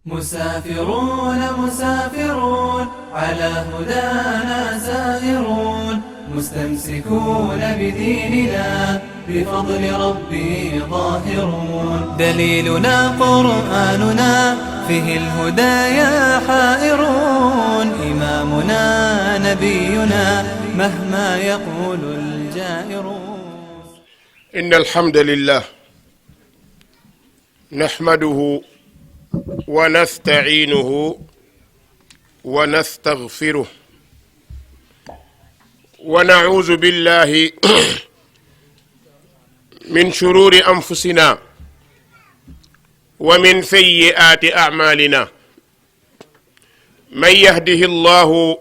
مسافرون مسافرون على هدانا سائرون مستمسكون بديننا بفضل ربي ظاهرون دليلنا قرآننا فيه الهدايا حائرون إمامنا نبينا مهما يقول الجائرون. إن الحمد لله نحمده ونستعينه ونستغفره ونعوذ بالله من شرور أنفسنا ومن سيئات أعمالنا من يهده الله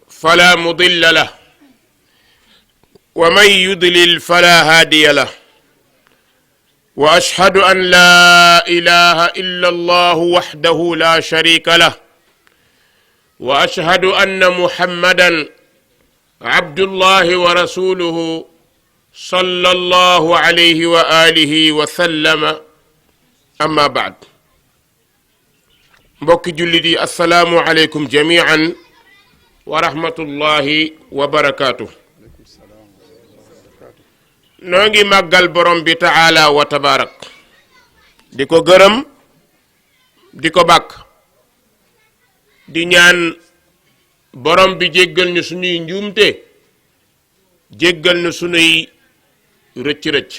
فلا مضل له ومن يضلل فلا هادي له وأشهد أن لا إله إلا الله وحده لا شريك له وأشهد أن محمدا عبد الله ورسوله صلى الله عليه وآله وسلم أما بعد mbokki jullit yi assalaamu aleykum jamiican wa rahmatullahi wa barakaatu. noo ngi màggal borom bi taala wa tabaarak di ko gërëm di ko bàkk di ñaan borom bi jéggal ñu sunuy njuumte jéggal ñu sunuy rëcc-rëcc.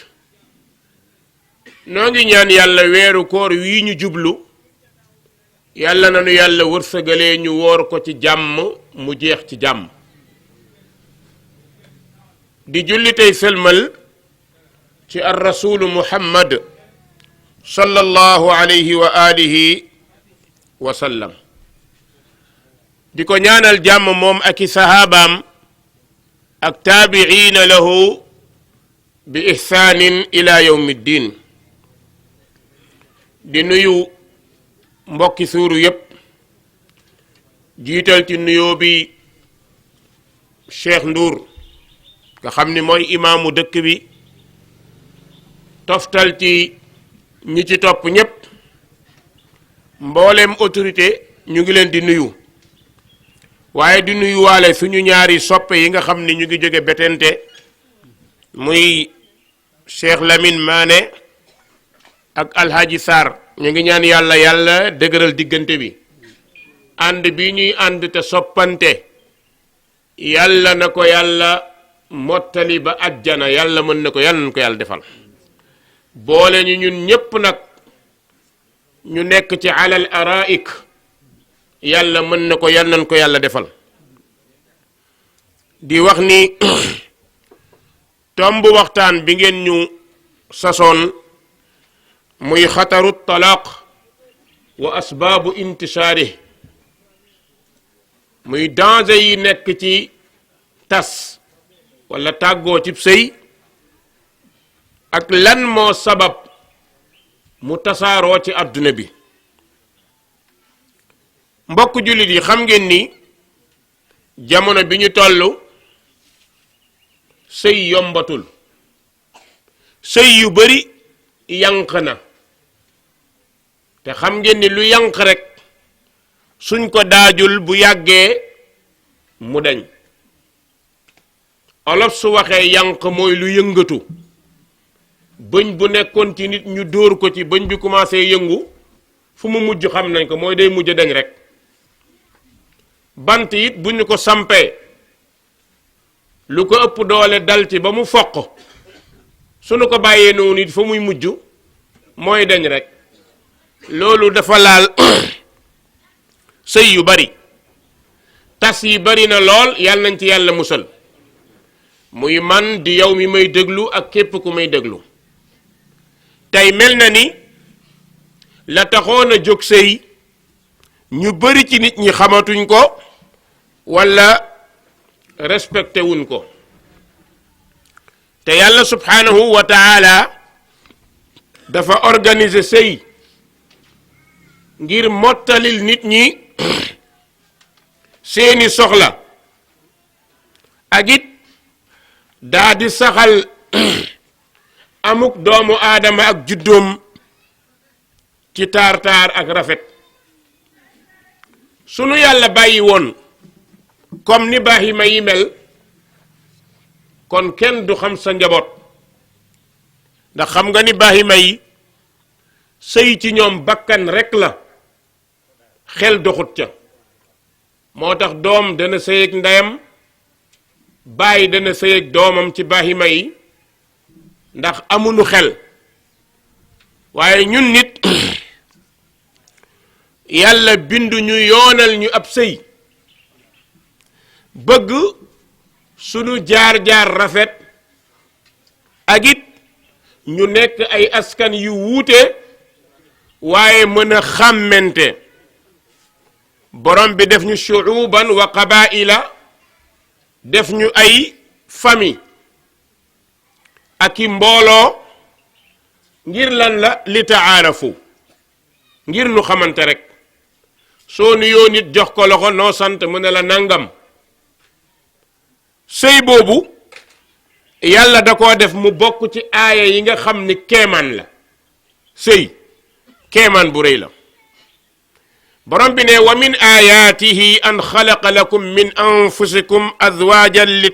noo ngi ñaan yàlla weeru koor wii ñu jublu yàlla na nu yàlla wërsëgalee ñu woor ko ci jàmm mu jeex ci jàmm. di julli tey sëlmal ci ar rasulu muhammad sallallahu alayhi wa alihi wa sallam di ko ñaanal jàmm moom ak i sahaabaam ak taabiina lahu bi ihsaanin ila yawmi ddin. di nuyu mbokki suuru yépp jiital ci nuyoo bi Cheikh Ndour nga xam ni mooy imaamu dëkk bi, toftal ci ñi ci topp ñépp mbooleem autorité ñu ngi leen di nuyu, waaye di nuyu waale suñu ñaari soppe yi nga xam ni ñu ngi jóge Betente muy Cheikh Lamine Mané ak Alhaji Sarr. ñu ngi ñaan yàlla dëgëral diggante bi, ànd bi ñuy ànd te soppante yàlla na ko yàlla mottali ba àjjana, yàlla mën na ko, yàlla na ko yàlla defal. boole ñu ñun ñépp nag ñu nekk ci alal araik, yàlla mën na ko, yàlla na ko yàlla defal. di wax ni tomb waxtaan bi ngeen ñu sasoon muy xataru talaaq wa asbaabu intishaari, muy danger yi nekk ci tas walla tàggoo ci sëy ak lan moo sabab mu tasaaroo ci àdduna bi. mbokk jullit yi xam ngeen ni jamono bi ñu toll sëy yombatul, sëy yu bari yànq na, te xam ngeen ni lu yànq rek suñ ko daajul bu yàggee mu dañ. olof su waxee yànq mooy lu yëngatu, bëñ bu nekkoon ci nit ñu dóor ko ci bëñ bi commencé yëngu, fu mu mujj xam nañ ko, mooy day mujj dañ rek. bant it bu ñu ko sampee lu ko ëpp doole dal ci ba mu foq, suñu ko bàyyee noonu it fa muy mujj mooy dañ rek. loolu dafa laal sëy yu bari, tas yi bari na lool, yàlla nañ ci yàlla musal, muy man di yow mi may déglu ak képp ku may déglu. tey mel na ni la taxoon a jóg sëy ñu bari ci nit ñi xamatuñ ko walla respecté wuñ ko. te yàlla subhanahu wa taala dafa organiser sëy ngir mottalil nit ñi seeni soxla, ak it daa di saxal amuk doomu aadama ak juddoom ci taar-taar ak rafet sunu yàlla bàyyi woon comme ni baahima yi mel kon kenn du xam sa njaboot ndax xam nga ni baahima yi sëy ci ñoom bakkan rekk la xel doxut ca moo tax doom dana sëy ak ndeyam baay dana sëy ak doomam ci baahima yi ndax amuñu xel waaye ñun nit yàlla bindu ñu yoonal ñu ab sëy bëgg sunu jaar-jaar rafet ak it ñu nekk ay askan yu wuute waaye mën a xàmmente borom bi def ñu shuuban wa qabaila def ñu ay famille ak i mbooloo ngir lan la li taarafu ngir nu xamante rek soo nuyoo nit jox ko loxo noo sant mu ne la nangam sëy boobu yàlla da koo def mu bokk ci aaya yi nga xam ni keemaan la sëy keemaan bu rëy la borom bi ne wa min ayaatihi an xalaqa lakum min anfusikum azwaajan li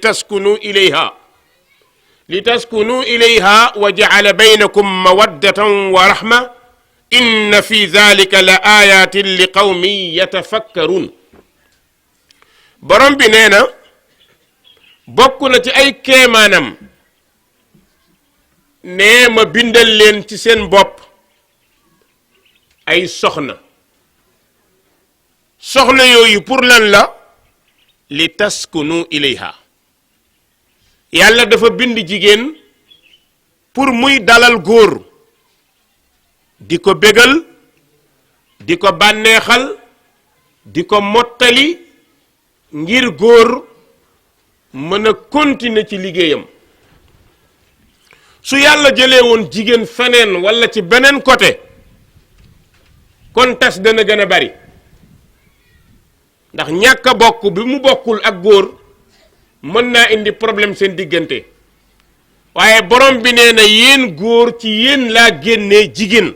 taskunu ilayha wa ja'ala baynakum mawaddatan wa rahma inna fi dhalika la ayatin li qawmin yatafakkarun borom bi nee na bokk na ci ay kéemaanam nee ma bindal leen ci seen bopp ay soxna yooyu pour lan la li taskunu ilayha yàlla dafa bind jigéen pour muy dalal góor di ko bégal di ko bànneexal di ko mottali ngir góor mën a continuer ci liggéeyam su yàlla jëlee woon jigéen feneen walla ci beneen côté kon tas dana gën a bari ndax ñàkk a bokk bi mu bokkul ak góor mën naa indi problème seen diggante waaye borom bi nee na yéen góor ci yéen laa génnee jigéen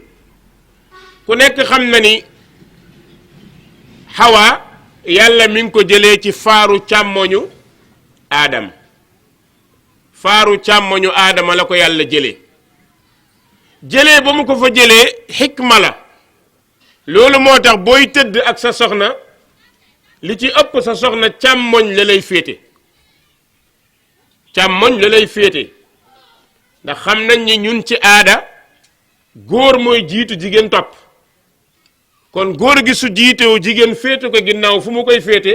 ku nekk xam na ni Hawa yàlla mi ngi ko jëlee ci faaru càmmoñu aadama la ko yàlla jëlee ba mu ko fa jëlee xikma la loolu moo tax booy tëdd ak sa soxna li ci ëpp sa soxna càmmoñ la lay féete ndax xam nañ ni ñun ci aada góor mooy jiitu jigéen topp kon góor gi su jiitewu jigéen féete ko ginnaaw fu mu koy féete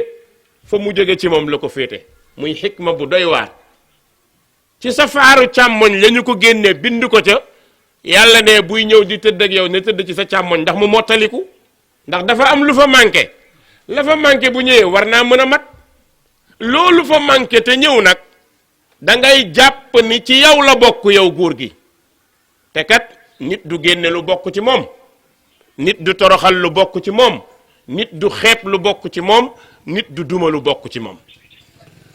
fa mu jóge ci moom la ko féete muy xikma bu doy waar ci sa faaru càmmoñ la ñu ko génnee bind ko ca yàlla ne buy ñëw di tëdd ak yow ne tëdd ci sa càmmoñ ndax mu mottaliku ndax dafa am lu fa manqué la fa manqué bu ñëwee war naa mën a mat loolu fa manqué te ñëw nag da ngay jàpp ni ci yow la bokk yow góor gi te kat nit du génne lu bokk ci moom nit du toroxal lu bokk ci moom nit du xeeb lu bokk ci moom nit du duma lu bokk ci moom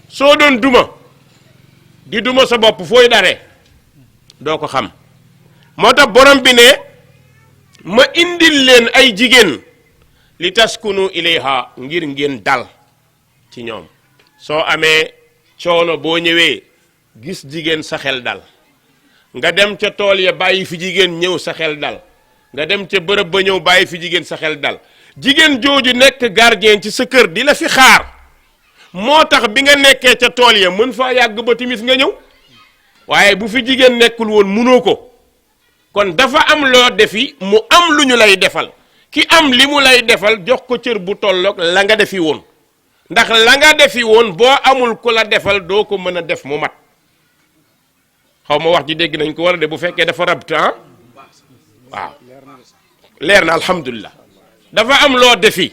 soo doon duma di duma sa bopp fooy dare doo ko xam moo tax borom bi ne ma indil leen ay jigéen li taskunu ilayha ngir ngeen dal ci ñoom soo amee coono boo ñëwee gis jigéen sa xel dal nga dem ca tool ya bàyyi fi jigéen ñëw sa xel dal nga dem ca bërëb ba ñëw bàyyi fi jigéen sa xel dal jigéen jooju nekk gardien ci sa kër di la fi xaar moo tax bi nga nekkee ca tool ya mën faa yàgg ba timis nga ñëw waaye bu fi jigéen nekkul woon munoo ko kon dafa am loo defi mu am lu ñu lay defal ki am li mu lay defal jox ko cër bu tolloog la nga defi woon ndax la nga defi woon boo amul ku la defal doo ko mën a def mu mat xaw ma wax ji dégg nañ ko war a de bu fekkee dafa rabt waaw leer na alhamdulilah dafa am loo defi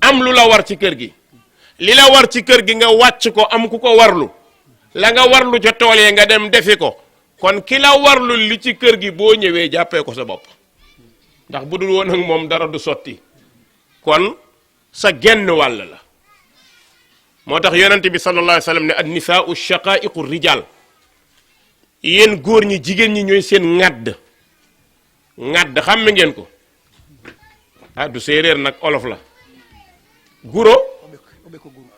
am lu la war ci kër gi li la war ci kër gi nga wàcc ko am ku ko warlu la nga warlu ca tool yi nga dem defi ko kon ki la warlu li ci kër gi boo ñëwee jàppee ko sa bopp ndax bu dul woon ak moom dara du sotti kon sa genn wàll la moo tax yonente bi sallallahu alayhi wa sallam ne an nisaau shaqaiqu rijal yéen góor ñi jigéen ñi ñooy seen ŋàdd ŋàdd xàmme ngeen ko ah du séeréer nag olof la guro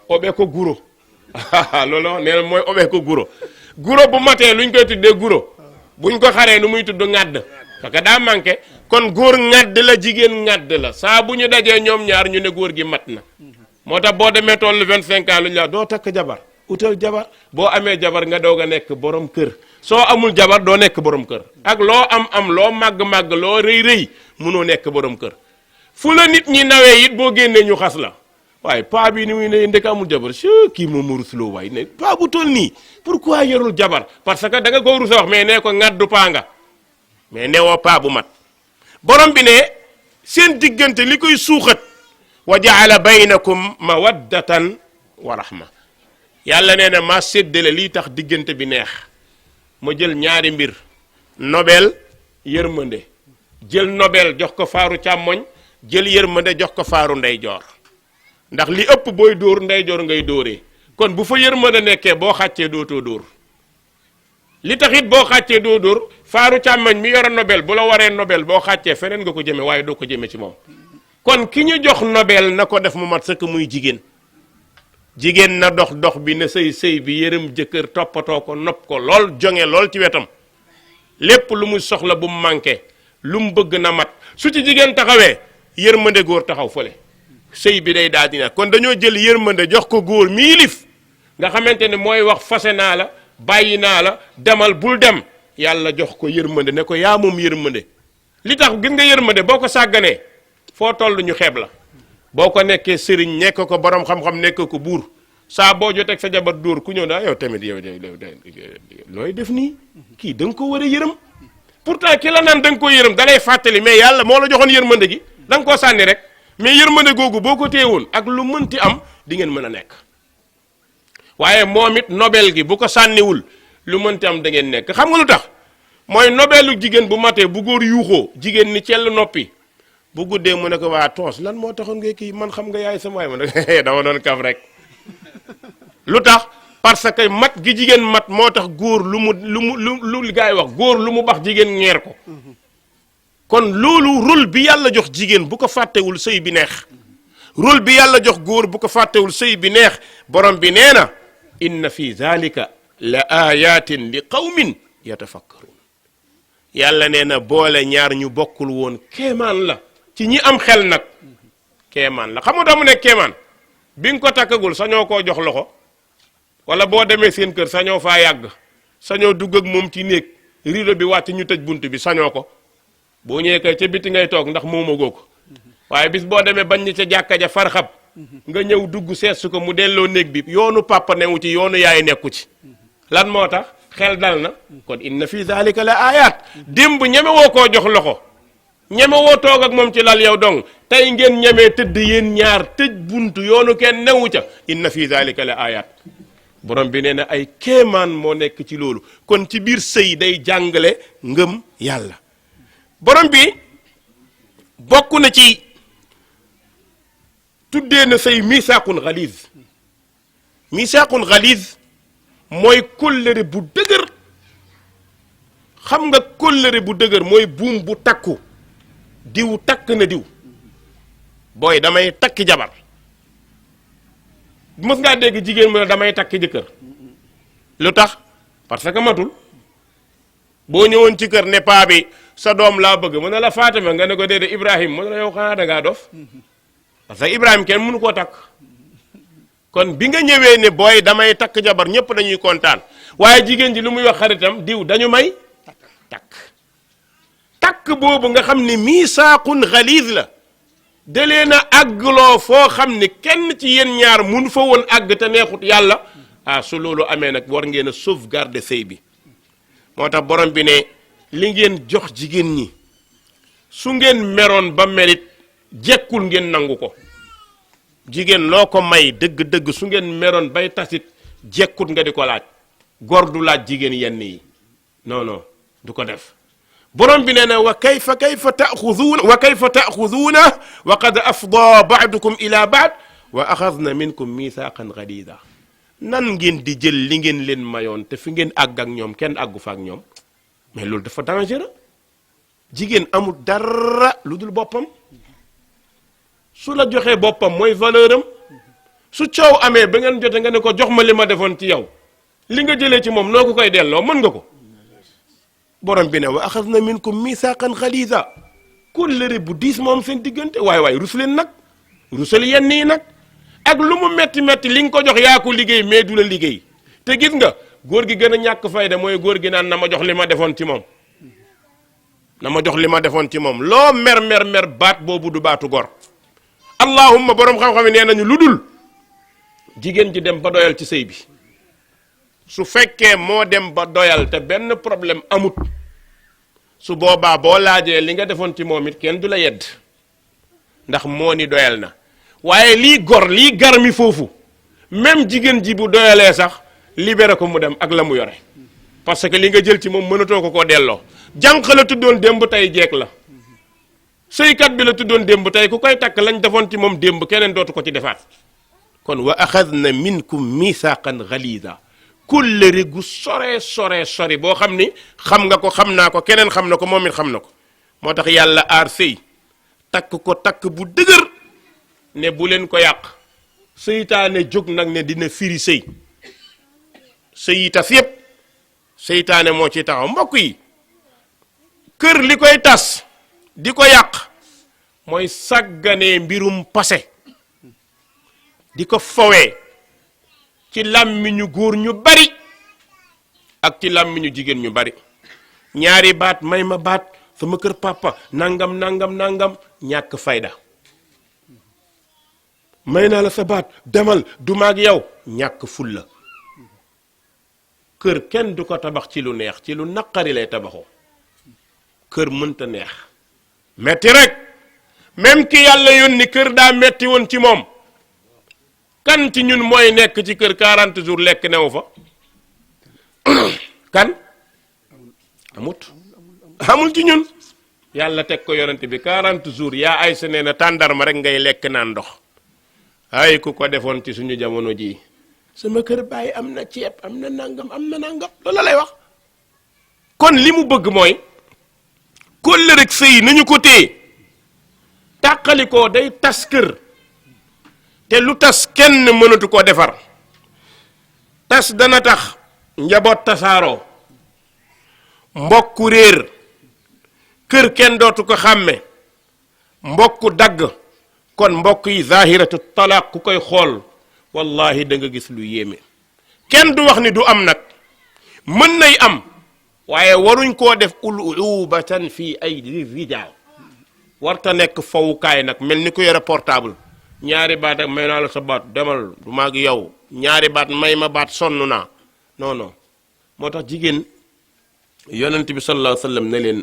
obe ko guro loolu nee na mooy obe ko guro guro bu matee luñ koy tuddee guro buñ ko xaree nu muy tudd ŋàdd parce que daa manqué kon góor ŋàdd la jigéen ŋàdd la saa bu ñu dajee ñoom ñaar ñu ne góor gi mat na moo tax boo demee toll 25 ans lu ñu la doo takk jabar utal jabar boo amee jabar nga doog a nekk borom kër soo amul jabar doo nekk borom kër ak loo am loo màgg-màgg loo rëy munoo nekk borom kër fu la nit ñi nawee it boo génnee ñu xas la waaye paa bi ni muy ne ndek amul jabar kii moom mu rusloo waay ne paa bu toll nii pourquoi yorul jabar parce que da nga ko rus a wax mais nee ko ŋaddu paa nga mais newoo paa bu mat borom bi ne seen diggante li koy suuxat wa jaala baynakum mawaddatan wa rahma yàlla nee na maa séddale lii tax diggante bi neex ma jël ñaari mbir nobel yërmande jël nobel jox ko faaru càmmoñ jël yërmande jox ko faaru ndeyjoor ndax li ëpp booy dóor ndeyjoor ngay dóoree kon bu fa yërmande nekkee boo xàccee dootoo dóor li taxit boo xàccee doo dóor faaru càmmoñ mi yore nobel bu la waree nobel boo xàccee feneen nga ko jëme waaye doo ko jëme ci moom kon ki ñu jox nobel na ko def mu mat sëkk muy jigéen na dox bi na sëy bi yërëm jëkkër toppatoo ko nopp ko lool jonge lool ci wetam lépp lu muy soxla bu mu manqué lu mu bëgg na mat su ci jigéen taxawee yërmande góor taxaw fële sëy bi day daal di ne kon dañoo jël yërmande jox ko góor mi yilif nga xamante ne mooy wax fase naa la bàyyi naa la demal bul dem yàlla jox ko yërmande ne ko yaa moom yërmande li tax gis nga yërmande boo ko sàgganee foo toll ñu xeeb la boo ko nekkee sëriñ nekk ko borom xam-xam nekk ko buur saa boo joteeg sa jabar dóor ku ñëw daa yow tamit yow looy def nii kii da nga ko war a yërëm pourtant ki la naan da nga ko yërëm da lay fàttali mais yàlla moo la joxoon yërmande gi da nga koo sànni rek mais yërmande googu boo ko téewoon ak lu mënti am di ngeen mën a nekk waaye moom it nobel gi bu ko sànniwul lu mënti am da ngeen nekk xam nga lu tax mooy nobelu jigéen bu matee bu góor yuuxoo jigéen ni cell noppi bu guddee mu ne ko waa toos lan moo taxoon nga kii man xam nga yaay sama waay ma ne dama doon kaf rek lu tax parce que mat gi jigéen mat moo tax góor lu gaa yi wax góor lu mu bax jigéen ñeer ko kon loolu rôle bi yàlla jox jigéen bu ko fàttewul sëy bi neex rôle bi yàlla jox góor bu ko fàttewul sëy bi neex borom bi nee na inna fi zalika la ayatin li qawmin yatafakkarun yàlla nee na boole ñaar ñu bokkul woon kéemaan la ci ñi am xel nag kéemaan la xam nga mu nekk kéemaan bi nga ko takkagul sañoo koo jox loxo wala boo demee seen kër sañoo faa yàgg sañoo dugg ak moom ci néeg rido bi wàcc ñu tëj bunt bi sañoo ko boo ñëwee kay ca biti ngay toog ndax moomagoo ko waaye bis boo demee bañ ñi ca jàkka ja farxab nga ñëw dugg seetsu ko mu delloo néeg bi yoonu papa newu ci yoonu yaay nekku ci lan moo tax xel dal na kon inna fi zalika la ayat démb ñeme woo koo jox loxo ñeme woo toog ak moom ci lal yow dong tey ngeen ñemee tëdd yéen ñaar tëj buntu yoonu kenn newu ca inna fi zalika la ayat borom bi nee na ay kéemaan moo nekk ci loolu kon ci biir sëy day jàngale ngëm yàlla borom bi bokk na ci tuddee na sëy misaaqun xaliis mooy kóllëre bu dëgër xam nga kóllëre bu dëgër mooy buum bu takku diw takk na diw booy damay takki jabar mës ngaa dégg jigéen mu ne damay takki jëkkër lu tax parce que matul boo ñëwoon ci kër ne paa bi sa doom laa bëgg mu ne la Fatima nga ne ko déedéet Ibrahim mu ne la yow xanaa da ngaa dof parce que Ibrahim kenn mënu koo takk kon bi nga ñëwee ne booy damay takk jabar ñëpp dañuy kontaan waaye jigéen ji lu muy wax xaritam diw dañu may takk boobu nga xam ne misaaqun xaliis la da leen a àggloo foo xam ne kenn ci yéen ñaar mun fa woon àgg te neexut yàlla su loolu amee nag war ngeen a sauvegarder sëy bi moo tax borom bi ne li ngeen jox jigéen ñi su ngeen meroon ba merit jekkul ngeen nangu ko jigéen loo ko may dëgg-dëgg su ngeen meroon bay tasit jekkut nga di ko laaj góor du laaj jigéen yenn yi non du ko def borom bi nee na wa kayfa taaxuduuna wa qad afda baadukum ila baad wa axadna minkum mithaqan ghalida nan ngeen di jël li ngeen leen mayoon te fi ngeen àgg ak ñoom kenn àggu fa ak ñoom mais loolu dafa dangereux jigéen amul dara lu dul boppam su la joxee boppam mooy valeur am su coow amee ba ngeen jote nga ne ko jox ma li ma defoon ci yow li nga jëlee ci moom noo ko koy delloo mën nga ko borom bi ne wa axadna minkum misaaqan xaliisa kóllëre bu diis moom seen diggante waaye rus leen nag rusal yenn yi nag ak lu mu metti metti li nga ko jox yaa ko liggéey mais du la liggéey te gis nga góor gi gën a ñàkk fayda mooy góor gi naan na ma jox li ma defoon ci moom na ma jox li ma defoon ci moom loo mer baat boobu du baatu gor allahumma borom xam-xam yi nee nañu lu dul jigéen ji dem ba doyal ci sëy bi su fekkee moo dem ba doyal te benn problème amut su boobaa boo laajee li nga defoon ci moom it kenn du la yedd ndax moo ni doyal na waaye lii gor lii gar mi foofu même jigéen ji bu doyalee sax libéré ko mu dem ak la mu yore parce que li nga jël ci moom mënatoo ko koo delloo jànq la tuddoon démb tey jeeg la sëykat bi la tuddoon démb tey ku koy takk lañ defoon ci moom démb keneen dootu ko ci defaat kon wa axadna minkum misaqan ghalida kóllëre gu sore boo xam ni xam nga ko xam naa ko keneen xam na ko moom it xam na ko moo tax yàlla aar sëy takk ko takk bu dëgër ne bu leen ko yàq seytaane jóg nag ne dina firi sëy yi tas yépp seytaane moo ci taxaw mbokk yi kër li koy tas di ko yàq mooy sàgganee mbirum passé di ko fowee ci làmmiñu góor ñu bari ak ci làmmiñu jigéen ñu bari ñaari baat may ma baat sama kër papa nangam ñàkk fayda may naa la sa baat demal du maag yow ñàkk fulla kër kenn du ko tabax ci lu neex ci lu naqari lay tabaxoo kër mënta neex metti rek même ki yàlla yónni kër daa metti woon ci moom kan ci ñun mooy nekk ci kër 40 jours lekk newu fa kan amul ci ñun yàlla teg ko yonent bi 40 jours yaa ay sa nee na tàndarma rek ngay lekk naan ndox ay ku ko defoon ci suñu jamono ji sama kër bàyyi am na ceeb am na nangam loolu la lay wax kon li mu bëgg mooy kóllëre rek sëy nañu ko téye tàqalikoo day tas kër te lu tas kenn mënatu koo defar tas dana tax njaboot tasaaroo mbokku réer kër kenn dootu ko xàmme mbokku dagg kon mbokk yi zahiratu talaq ku koy xool wallahi da nga gis lu yéeme kenn du wax ni du am nag mën nay am waaye waruñ koo def ulubatan fii aydi rijaal warta nekk fawukaay nag mel ni ko yore portable ñaari baat ak may naa la sa baat demal du maag yow ñaari baat may ma baat sonn naa non moo tax jigéen yonent bi sallallahu alayhi wa sallam ne leen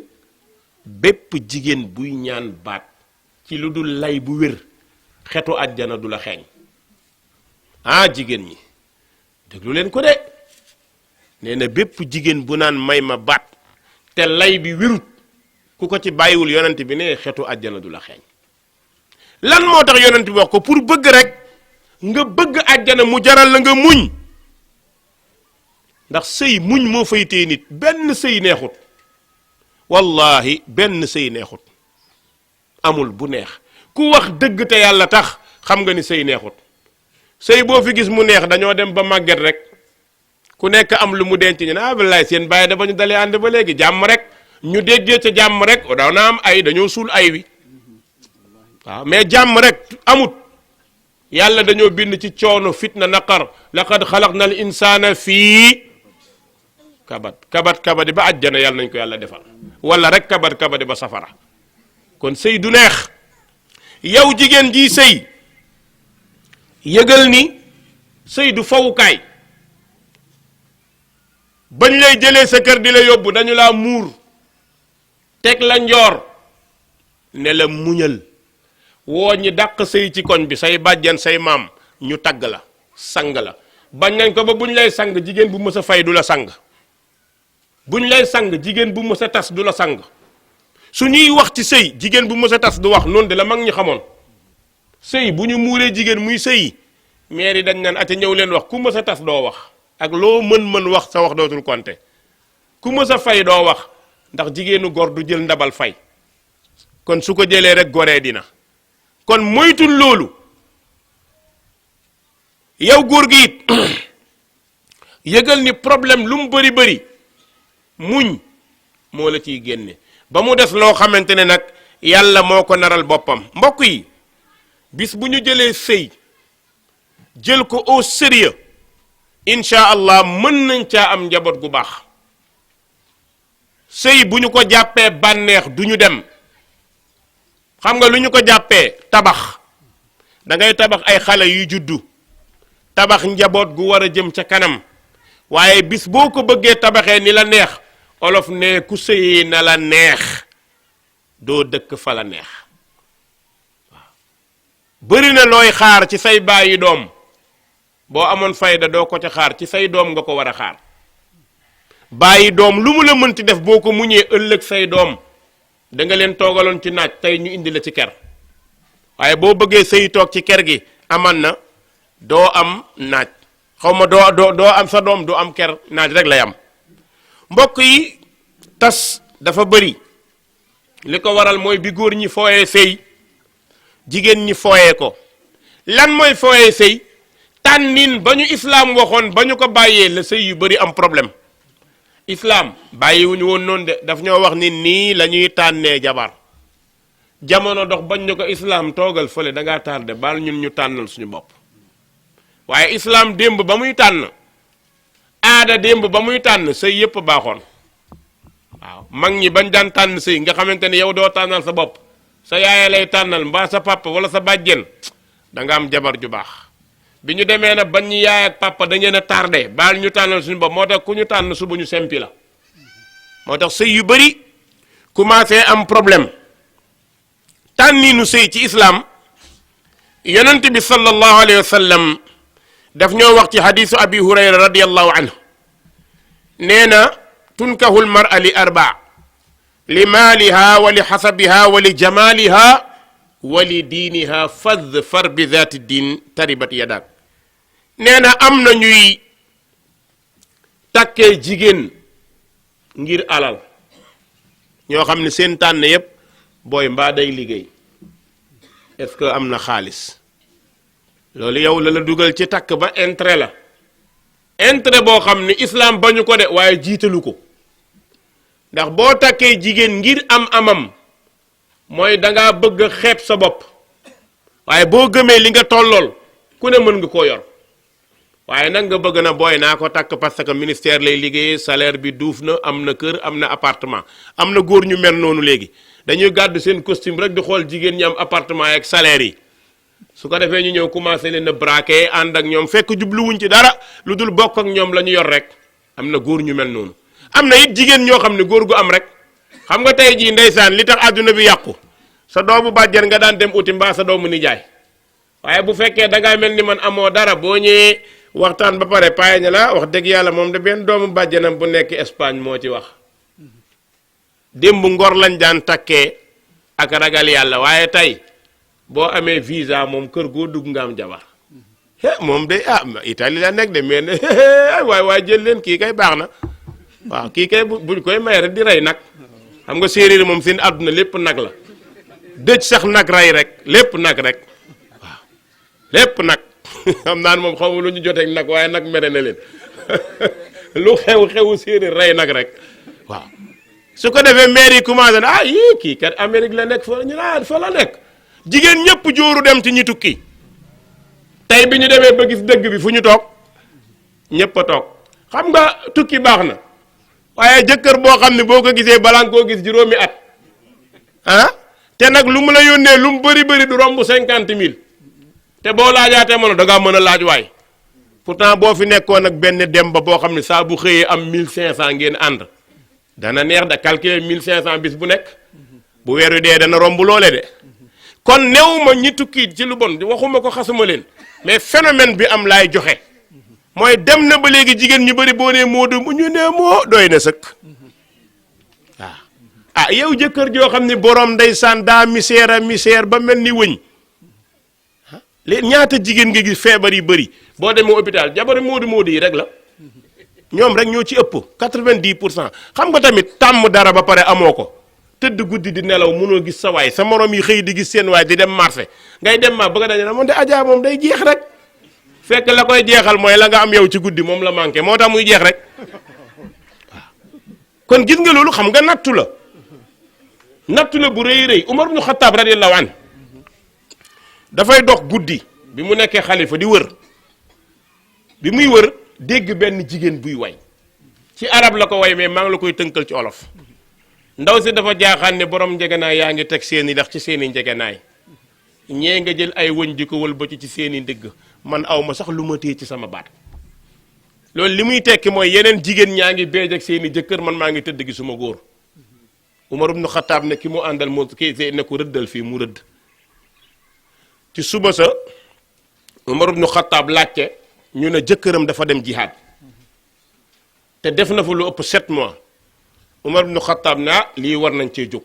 bépp jigéen buy ñaan baat ci lu dul lay bu wér xetu àjjana du la xeeñ jigéen ñi déglu leen ko de nee na bépp jigéen bu naan may ma baat te lay bi wérut ku ko ci bàyyiwul yonent bi ne xetu àjjana du la xeeñ lan moo tax yonent bi wax ko pour bëgg rek nga bëgg àjjana mu jaral la nga muñ ndax sëy muñ moo fay téye nit benn sëy neexut wallahi benn sëy neexut amul bu neex ku wax dëgg te yàlla tax xam nga ni sëy neexut sëy boo fi gis mu neex dañoo dem ba màgget rek ku nekk am lu mu denc ñu ne wallaay seen bàyyi da ba ñu dalee ànd ba léegi jàmm rek ñu déggee ca jàmm rek daaw na am ay dañoo suul ay wi waaw mais jàmm rek amut yàlla dañoo bind ci coono fitna naqar laqad xalaqna al insana fii kabadi ba àjjana yàlla nañ ko yàlla defal wala rek kabadi ba safara kon sëy du neex yow jigéen ji sëy yëgal ni sëy du fawukaay bañ lay jëlee sa kër di la yóbbu dañu laa muur teg la njoor ne la muñal woo ñi dàq sëy ci koñ bi say bàjjan say maam ñu tagg la sang la bañ nañ ko ba buñ lay sang jigéen bu mës a fay du la sang buñ lay sang jigéen bu mës a tas du la sang su ñuy wax ci sëy jigéen bu mës a tas du wax noonu de la mag ñi xamoon sëy bu ñu muuree jigéen muy sëy maire yi dañ naan ate ñëw leen wax ku mës a tas doo wax ak loo mën wax sa wax dootul compter ku mës a fay doo wax ndax jigéenu gor du jël ndabal fay kon su ko jëlee rek goree dina kon moytul loolu yow góor gi it yëgal ni problème lu mu bëri bëri muñ moo la ciy génne ba mu des loo xamante ne nag yàlla moo ko naral boppam mbokk yi bis bu ñu jëlee sëy jël ko au sérieux incha allah mën nañ caa am njaboot gu baax sëy bu ñu ko jàppee bànneex du ñu dem xam nga lu ñu ko jàppee tabax da ngay tabax ay xale yu juddu tabax njaboot gu war a jëm ca kanam waaye bis boo ko bëggee tabaxee ni la neex olof ne ku sëyee na la neex doo dëkk fa la neex waaw bëri na looy xaar ci say bàyyi doom boo amoon fayda doo ko ca xaar ci say doom nga ko war a xaar bàyyi doom lu mu la mënti def boo ko muñee ëllëg say doom da nga leen toogaloon ci naaj tey ñu indi la ci ker waaye boo bëggee sëy toog ci ker gi aman na doo am naaj xaw ma doo am sa doom du am ker naaj rek lay am mbokk yi tas dafa bëri li ko waral mooy bi góor ñi fooyee sëy jigéen ñi fooyee ko lan mooy fooyee sëy tànnin ba ñu islaam waxoon ba ñu ko bàyyee la sëy yu bëri am problème islaam bàyyiwuñu woon noonu de daf ñoo wax ni nii la ñuy tànnee jabar jamono dox bañ ñu ko islaam toogal fële da ngaa tardé baal ñun ñu tànnal suñu bopp waaye islaam démb ba muy tànn aada démb ba muy tànn sëy yépp baaxoon waaw mag ñi bañ daan tànn sëy nga xamante ne yow doo tànnal sa bopp sa yaaya lay tànnal mbaa sa papa wala sa bàjjen da nga am jabar ju baax bi ñu demee nag bañ ñu yaay ak papa dañu leen a tardé baal ñu tànnal suñu bopp moo tax ku ñu tànn suba ñu sempi la moo tax sëy yu bëri commencé am problème tànniinu sëy ci islam yonent bi sallallahu alayhi wa sallam daf ñoo wax ci hadisu abi hurayra radiyallahu anhu nee na tunkahul mar'a li arba li maaliha wa li xasabiha wa li jamaliha wa li diiniha fadfar bi zaati diin taribat yadak nee na am na ñuy takkee jigéen ngir alal ñoo xam ne seen tànn yépp booy mbaa day liggéey est-ce que am na xaalis loolu yow la dugal ci takk ba intérêt la intérêt boo xam ne islam bañu ko de waaye jiitalu ko ndax boo takkee jigéen ngir am amam mooy dangaa bëgg a xeeb sa bopp waaye boo gëmee li nga tollool ku ne mën nga koo yor waaye nag nga bëgg na booy naa ko takk parce que ministère lay liggéeyee salaire bi duuf na am na kër am na appartement am na góor ñu mel noonu léegi dañuy gàddu seen costume rek di xool jigéen ñi am appartement ak salaire yi su ko defee ñu ñëw commencé leen a braquer ànd ak ñoom fekk jubluwuñ ci dara lu dul bokk ak ñoom la ñu yor rek am na góor ñu mel noonu am na it jigéen ñoo xam ne góor gu am rek xam nga tey jii ndeysaan li tax àdduna bi yàqu sa doomu bàjjen nga daan dem uti mbaa sa doomu nijaay waaye bu fekkee da ngaa mel ni man amoo dara boo ñëwee waxtaan ba pare paye ña la wax dëgg yàlla moom de benn doomu bàjjenam bu nekk Espagne moo ci wax démb ngor lañ daan takkee ak ragal yàlla waaye tey boo amee visa moom kër goo dugg nga am jabar moom de Italie la nekk de mais ne waay jël leen kii kay baax na waaw kii kay buñ koy may rek di rey nag xam nga séeréer moom seen àdduna lépp nag la dëj sax nag rey rek lépp nag rek waaw lépp nag xam naan moom xaw ma lu ñu joteeg nag waaye nag mere na leen lu xewu séeréer rey nag rek waaw su ko defee maire yi commencé na yii kii kat Amérique la nekk fa ñu fa la nekk jigéen ñëpp jóoru dem ci ñi tukki tey bi ñu demee ba gis dëgg bi fu ñu toog ñëpp a toog xam nga tukki baax na waaye jëkkër boo xam ne boo ko gisee balaa nga koo gis juróomi at te nag lu mu la yónnee lu mu bëri du romb 50 000 te boo laajaatee mën a dangaa mën a laaj waay pourtant boo fi nekkoon ak benn demba boo xam ne saa bu xëyee am 1500 ngeen ànd dana neex da calculer 1500 bis bu nekk bu weeru dee dana romb loole de kon néew ma ñi tukki ci lu bon waxuma ko xasuma leen mais phénomène bi am laay joxe mooy dem na ba léegi jigéen ñu bëri boo nee moo du ñu nee moo doy na sëkk waaw yow jëkkër joo xam ne borom ndeysaan daa misère ba mel ni wëñ léegi ñaata jigéen nga gis feebar yi bëri boo demee hôpital jabari moodu yi rek la ñoom rek ñoo ci ëpp 90% xam nga tamit tàmm dara ba pare amoo ko tëdd guddi di nelaw mënoo gis sa waay sa morom yi xëy di gis seen waay di dem marché ngay dem ma bëgg a dañu ne moom de Adja moom day jeex rek fekk la koy jeexal mooy la nga am yow ci guddi moom la manqué moo tax muy jeex rek waaw kon gis nga loolu xam nga nattu la bu rëy rëy Umar ibn Khattab radiyallahu anhu dafay dox guddi bi mu nekkee xalifa di wër bi muy wër dégg benn jigéen buy way ci arab la ko way mais maa ngi la koy tënkal ci olof ndaw si dafa jaaxaan ne borom njegenaay yaa ngi teg seeni ndax ci seeni njegenaay ñee nga jël ay wëñ di ko wëlbati ci seeni ndigg man aw ma sax lu ma téye ci sama baat loolu li muy tekki mooy yeneen jigéen ñaa ngi beej ak seeni jëkkër man maa ngi tëdd gi suma góor Umar ibn Khattab ne ki mu àndal moo kii ne ko rëddal fii mu rëdd ci suba sa Umar ibn Khattab laajte ñu ne jëkkëram dafa dem jihaad te def na fa lu ëpp 7 mois Umar ibn Khattab ne lii war nañ cee jóg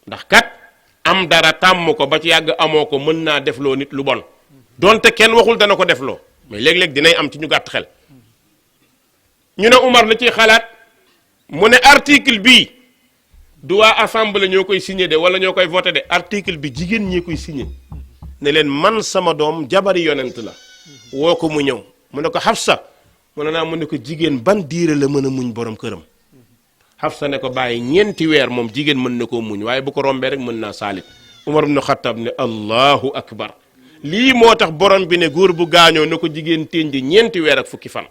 ndax kat am dara tàmm ko ba ci yàgg amoo ko mën naa defloo nit lu bon donte kenn waxul dana ko defloo mais léeg-léeg dinay am ci ñu gàtt xel ñu ne Umar la ciy xalaat mu ne article bii du waa assemblée ñoo koy signé de wala ñoo koy voté de article bi jigéen ñee koy signé ne leen man sama doom jabari yonent la woo ko mu ñëw mu ne ko Hafsa mu ne naa mu ne ko jigéen ban diire la mën a muñ borom këram Hafsa ne ko bàyyi ñeenti weer moom jigéen mën na koo muñ waaye bu ko rombee rek mën naa saalit Umar ibn Khattab ne allahu akbar lii moo tax borom bi ne góor bu gaañoo na ko jigéen ténj ñeenti weer ak fukki fan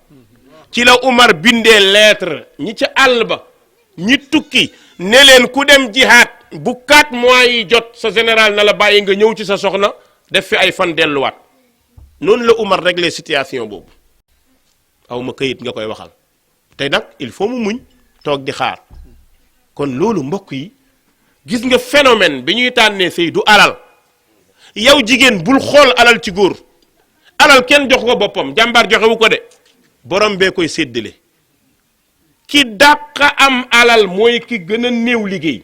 ci la Umar bindee lettre ñi ca àll ba ñi tukki ne leen ku dem jihaad bu 4 mois yi jot sa général na la bàyyi nga ñëw ci sa soxna def fi ay fan delluwaat noonu la Umar réglé situation boobu aw ma këyit nga koy waxal te nag il faut mu muñ toog di xaar kon loolu mbokk yi gis nga phénomène bi ñuy tànnee sëy du alal yow jigéen bul xool alal ci góor alal kenn jox ko boppam jàmbaar joxewu ko de borom bee koy séddale ki dàq am alal mooy ki gën a néew liggéey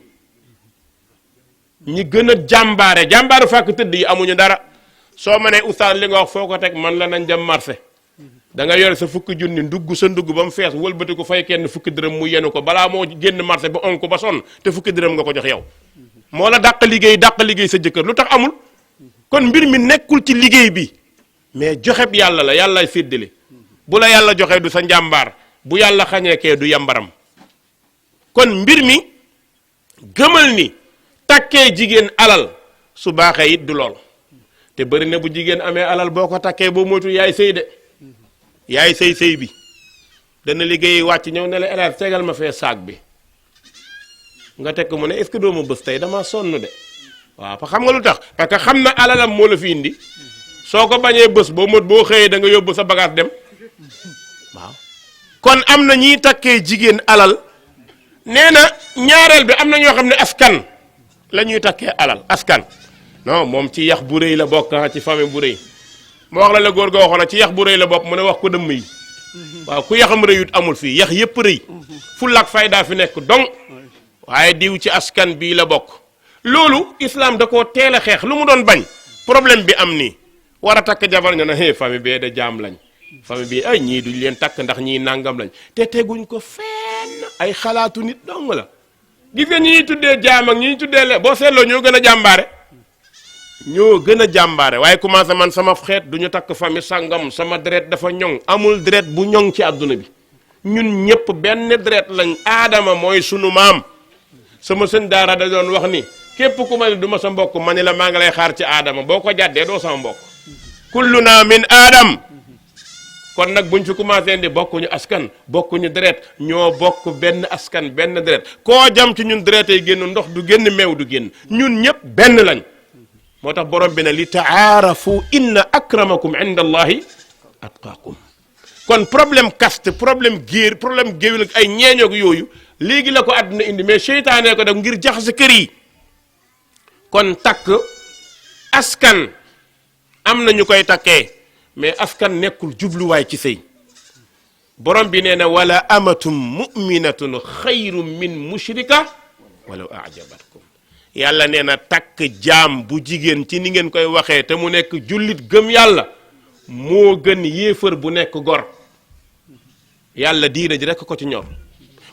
ñi gën a jàmbaaru fàkk tëdd yi amuñu dara soo ma nee oustaz li nga wax foo ko teg man la nañ dem marché da nga yore sa fukki junni ndugg sa ndugg ba mu fees wëlbati ko fay kenn fukki dërëm mu yenu ko balaa moo génn marché ba on ko ba sonn te fukki dërëm nga ko jox yow moo la dàq liggéey sa jëkkër lu tax amul kon mbir mi nekkul ci liggéey bi mais joxeb yàlla la yàllaay séddale bu la yàlla joxee du sa njàmbaar bu yàlla xañee kee du yambaram kon mbir mi gëmal ni takkee jigéen alal su baaxee it du lool te bëri na bu jigéen amee alal boo ko takkee boo moytu yaay sëy de yaay sëy bi dana liggéey wàcc ñëw ne la élève tegal ma fee saag bi nga teg ko mu ne est-ce que doo ma bës tey dama sonn de waaw parce que xam nga lu tax parce que xam na alalam moo la fi indi soo ko bañee bës boo xëyee da nga yóbbu sa bagage dem waaw kon am na ñiy takkee jigéen alal nee na ñaareel bi am na ñoo xam ne askan la ñuy takkee alal askan non moom ci yax bu rëy la bokk ci famille bu rëy moo wax la góor ga waxoon ci yax bu rëy la bopp mu ne wax ko dëmm yi waaw ku yaxam rëyut amul fii yax yépp rëy fulla ak fayda fi nekk donc waaye diw ci askan bii la bokk loolu islam da koo teel a xeex lu mu doon bañ problème bi am nii war a takk jabar ñu ne famille bee de jaam lañ famille bi ay ñii duñ leen takk ndax ñii nangam lañ te teguñ ko fenn ay xalaatu nit dong la gis nga ñi ñuy tuddee jaam ak ñi ñuy tuddee boo seetloo ñoo gën a jàmbaare waaye commencé man sama xeet du ñu takk famille sangam sama deret dafa ñoŋ amul deret bu ñoŋ ci àdduna bi ñun ñëpp benn deret lañ aadama mooy sunu maam sama sëñ daara da doon wax ni képp ku ma ne du ma sa mbokk ma ni la maa ngi lay xaar ci aadama boo ko jàddee doo sama mbokk kulluna min aadam kon nag buñ fi commencé ndi bokkuñu askan bokkuñu deret ñoo bokk benn askan benn deret koo jam ci ñun deret ay génn ndox du génn meew du génn ñun ñëpp benn lañ moo tax borom bi ne li taarafu inna akramakum inda allahi atqaakum kon problème caste problème géwél ak ay ñeeñoog yooyu léegi la ko àdduna indi mais seytaane ko def ngir jaxase kër yi kon takk askan am na ñu koy takkee mais askan nekkul jubluwaay ci sëy borom bi nee na wala amatum muminatun xayrum min mushrika walaw ajabatkum yàlla nee na takk jaam bu jigéen ci ni ngeen koy waxee te mu nekk jullit gëm yàlla moo gën yéefar bu nekk gor yàlla diina ji rek ko ci ñor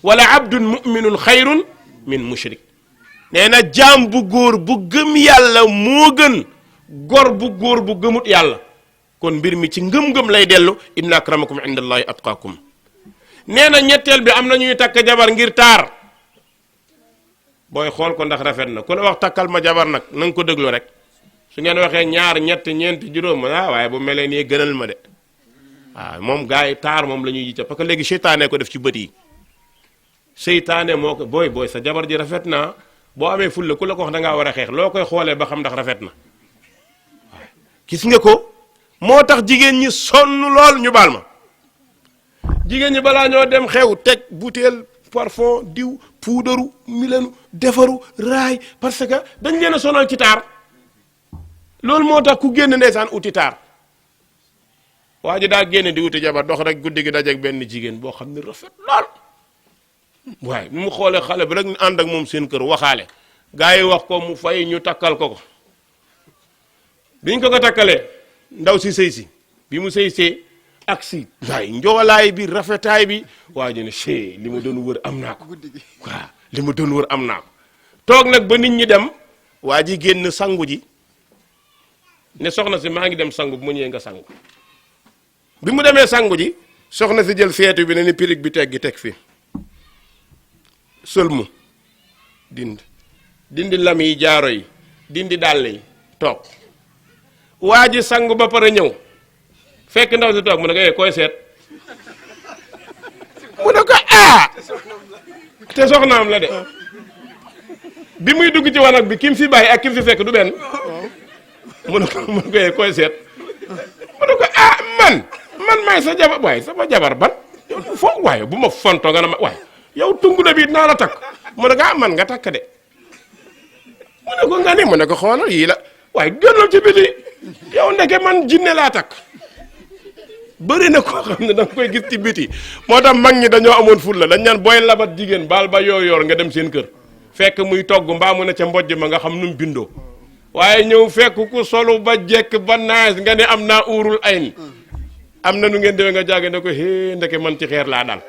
wala abdun muminun xayrun min mushrik nee na jaam bu góor bu gëm yàlla moo gën gor bu góor bu gëmut yàlla kon mbir mi ci ngëm-ngëm lay dellu inna akramakum inda allahi atqaakum nee na ñetteel bi am na ñuy takk jabar ngir taar booy xool ko ndax rafet na ku la wax takkal ma jabar nag na nga ko déglu rek su ngeen waxee ñaar ñett ñeent juróom waaye bu melee nii gënal ma de waaw moom gars yi taar moom la ñuy jiite parce que léegi seytaane ko def ci bët yi seytaane moo ko booy sa jabar ji rafet na boo amee fulla ku la ko wax da ngaa war a xeex loo koy xoolee ba xam ndax rafet na waaw gis nga ko moo tax jigéen ñi sonn lool ñu baal ma jigéen ñi balaa ñoo dem xew teg butéel parfum diw puudaru milanu defaru raay parce que dañ leen a sonal ci taar loolu moo tax ku génn ndeysaan uti taar waa ji daa génn di uti jabar dox rek guddi gi dajeek benn jigéen boo xam ne rafet lool waaye mu xoolee xale bi rek ànd ak moom seen kër waxaale gars yi wax ko mu fay ñu takkal ko biñ ko takkalee ndaw si sëy si bi mu sëy see ak si waaye njoolaay bi rafetaay bi waa ji ne chee li ma doon wër am naa ko waaw li ma doon wër am naa ko toog nag ba nit ñi dem waa ji génn sangu ji ne soxna si maa ngi dem sangu bu ma ñëwee nga sangu bi mu demee sangu ji soxna si jël seetu bi ne ni pirig bi teg fi sëlmu dindi lam yi jaaro yi dindi dàll yi toog waa ji sangu ba pare ñëw fekk ndaw si toog mu ne ko koy seet mu ne ko te soxnaam la de bi muy dugg ci wanag bi kim fi bàyyi ak kim fi fekk du benn mu ne ko koy seet mu ne ko man may sa jabar waaye sama jabar ban foo waaye bu ma fonto nga na ma waaye yow tungu na bi naa la takk mu ne ko man nga takk de mu ne ko nga ni mu ne ko xoolal yii la waaye gënal ci biti yow ndeke man jinne laa takk bëri na koo xam ne da nga koy gis ci biti moo tax mag ñi dañoo amoon ful la dañ naan booy labat jigéen baal ba yooyoor nga dem seen kër fekk muy togg mbaa mu ne ca mbojj ma nga xam nu mu bindoo waaye ñëw fekk ku solu ba jekk ba naas nga ne am naa uurul ay ni am na nu ngeen demee nga jàgg ne ko hee ndeke man ci xeer laa daal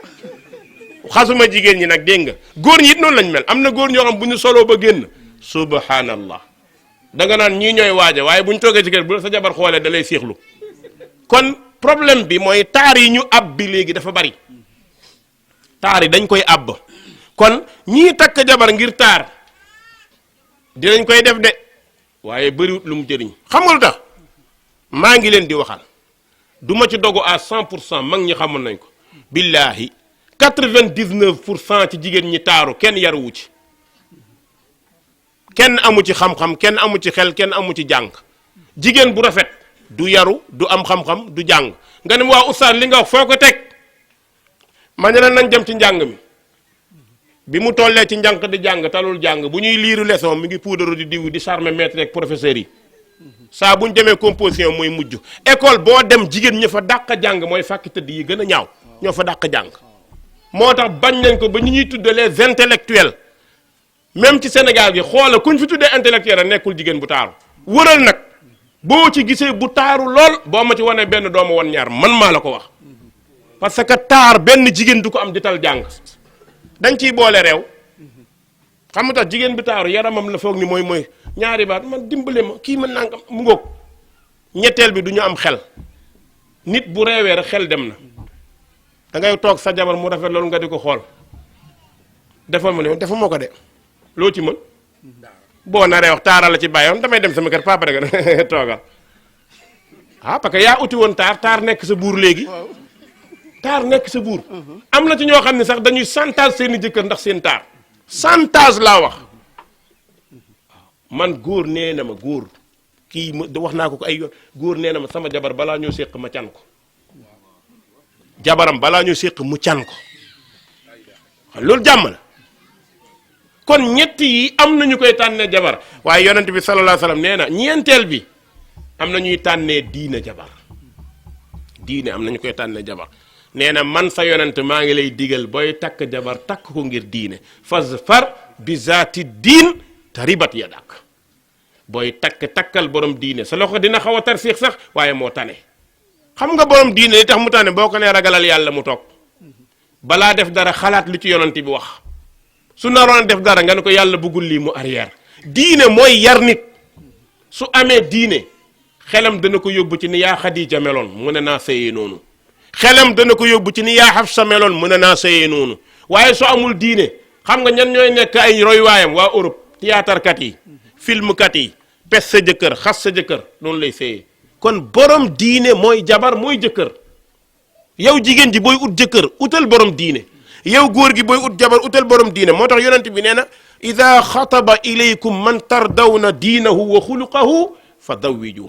xasuma jigéen ñi nag dégg nga góor ñi it noonu lañ mel am na góor ñoo xam bu ñu soloo ba génn subhanallah da nga naan ñii ñooy waaja waaye bu ñu toogee ci kër bu la sa jabar xoolee da lay siixlu kon problème bi mooy taar yi ñu ab bi léegi dafa bari taar yi dañ koy àbb kon ñii takk jabar ngir taar dinañ koy def de waaye bëriwut lu mu jëriñ xam nga lu tax maa ngi leen di waxal du ma ci dogu à 100% mag ñi xamoon nañ ko billaahi 99% ci jigéen ñi taaru kenn yaruwu ci kenn amu ci xam-xam kenn amu ci xel kenn amu ci jàng jigéen bu rafet du yaru du am xam-xam du jàng nga ne waa oustaz li nga wax foo ko teg ma ne la nañ dem ci njàng mi bi mu tollee ci njànq di jàng talul jàng bu ñuy liiru leçon mi ngi puudaru di diw di charmer maître ak professeurs yi saa bu ñu demee composition mooy mujj école boo dem jigéen ña fa dàq jàng mooy fàkki tëdd yi gën a ñaaw ñoo fa dàq jàng moo tax bañ nañ ko ba ñu ñuy tudde les intellectuels même ci Sénégal gi xoola kuñ fi tuddee intellectuel a nekkul jigéen bu taaru wëral nag boo ci gisee bu taaru lool boo ma ci wanee benn doomu wan ñaar man maa la ko wax parce que taar benn jigéen du ko am di tal jàng dañ ciy boole réew xam nga tax jigéen bi taaru yaramam la foog ni mooy ñaari baat man dimbale ma kii man nangam mu ngoog ñetteel bi du ñu am xel nit bu reewee rek xel dem na da ngay toog sa jabar mu rafet loolu nga di ko xool defal ma ne defa moo ko de loo ci mën boo naree wax taaral la ci bàyyoon damay dem sama kër papa da nga toogal parce que yaa uti woon taar nekk sa buur léegi taar nekk sa buur am na ci ñoo xam ne sax dañuy chantage seeni jëkkër ndax seen taar chantage laa wax man góor nee na ma góor kii wax naa ko ay yoon góor nee na ma sama jabar balaa ñoo séq ma can ko jabaram balaa ñoo séq mu can ko loolu jàmm la kon ñett yi am na ñu koy tànnee jabar waaye yonent bi sallallahu alayhi wasallam nee na ñeenteel bi am na ñuy tànnee diine jabar diine am na ñu koy tànnee jabar nee na man sa yonent maa ngi lay digal booy takk jabar takk ko ngir diine fasfar bi zaati diin taribat yadak booy takkal borom diine sa loxo dina xaw a tarsiix sax waaye moo tane xam nga borom diine li tax mu tane boo ko nee ragalal yàlla mu toog balaa def dara xalaat li ci yonent bi wax su naroon def dara nga ne ko yàlla bëggul lii mu arrière. diine mooy yar nit su amee diine xelam dana ko yóbbu ci ni yaa Xadija meloon mu ne naa sëyee noonu xelam dana ko yóbbu ci ni yaa Xafsa meloon mu ne naa sëyee noonu waaye su amul diine xam nga ñan ñooy nekk ay royuwaayam waa Europe théâtre kat yi film kat yi pes sa jëkkër xas sa jëkkër noonu lay sëyee. kon borom diine mooy jabar mooy jëkkër yow jigéen ji booy ut jëkkër utal borom diine yow góor gi booy ut jabar utal borom diine moo tax yonent bi nee na ida xataba ilaykum man tardawna diinahu wa xuluqahu fa dawwiju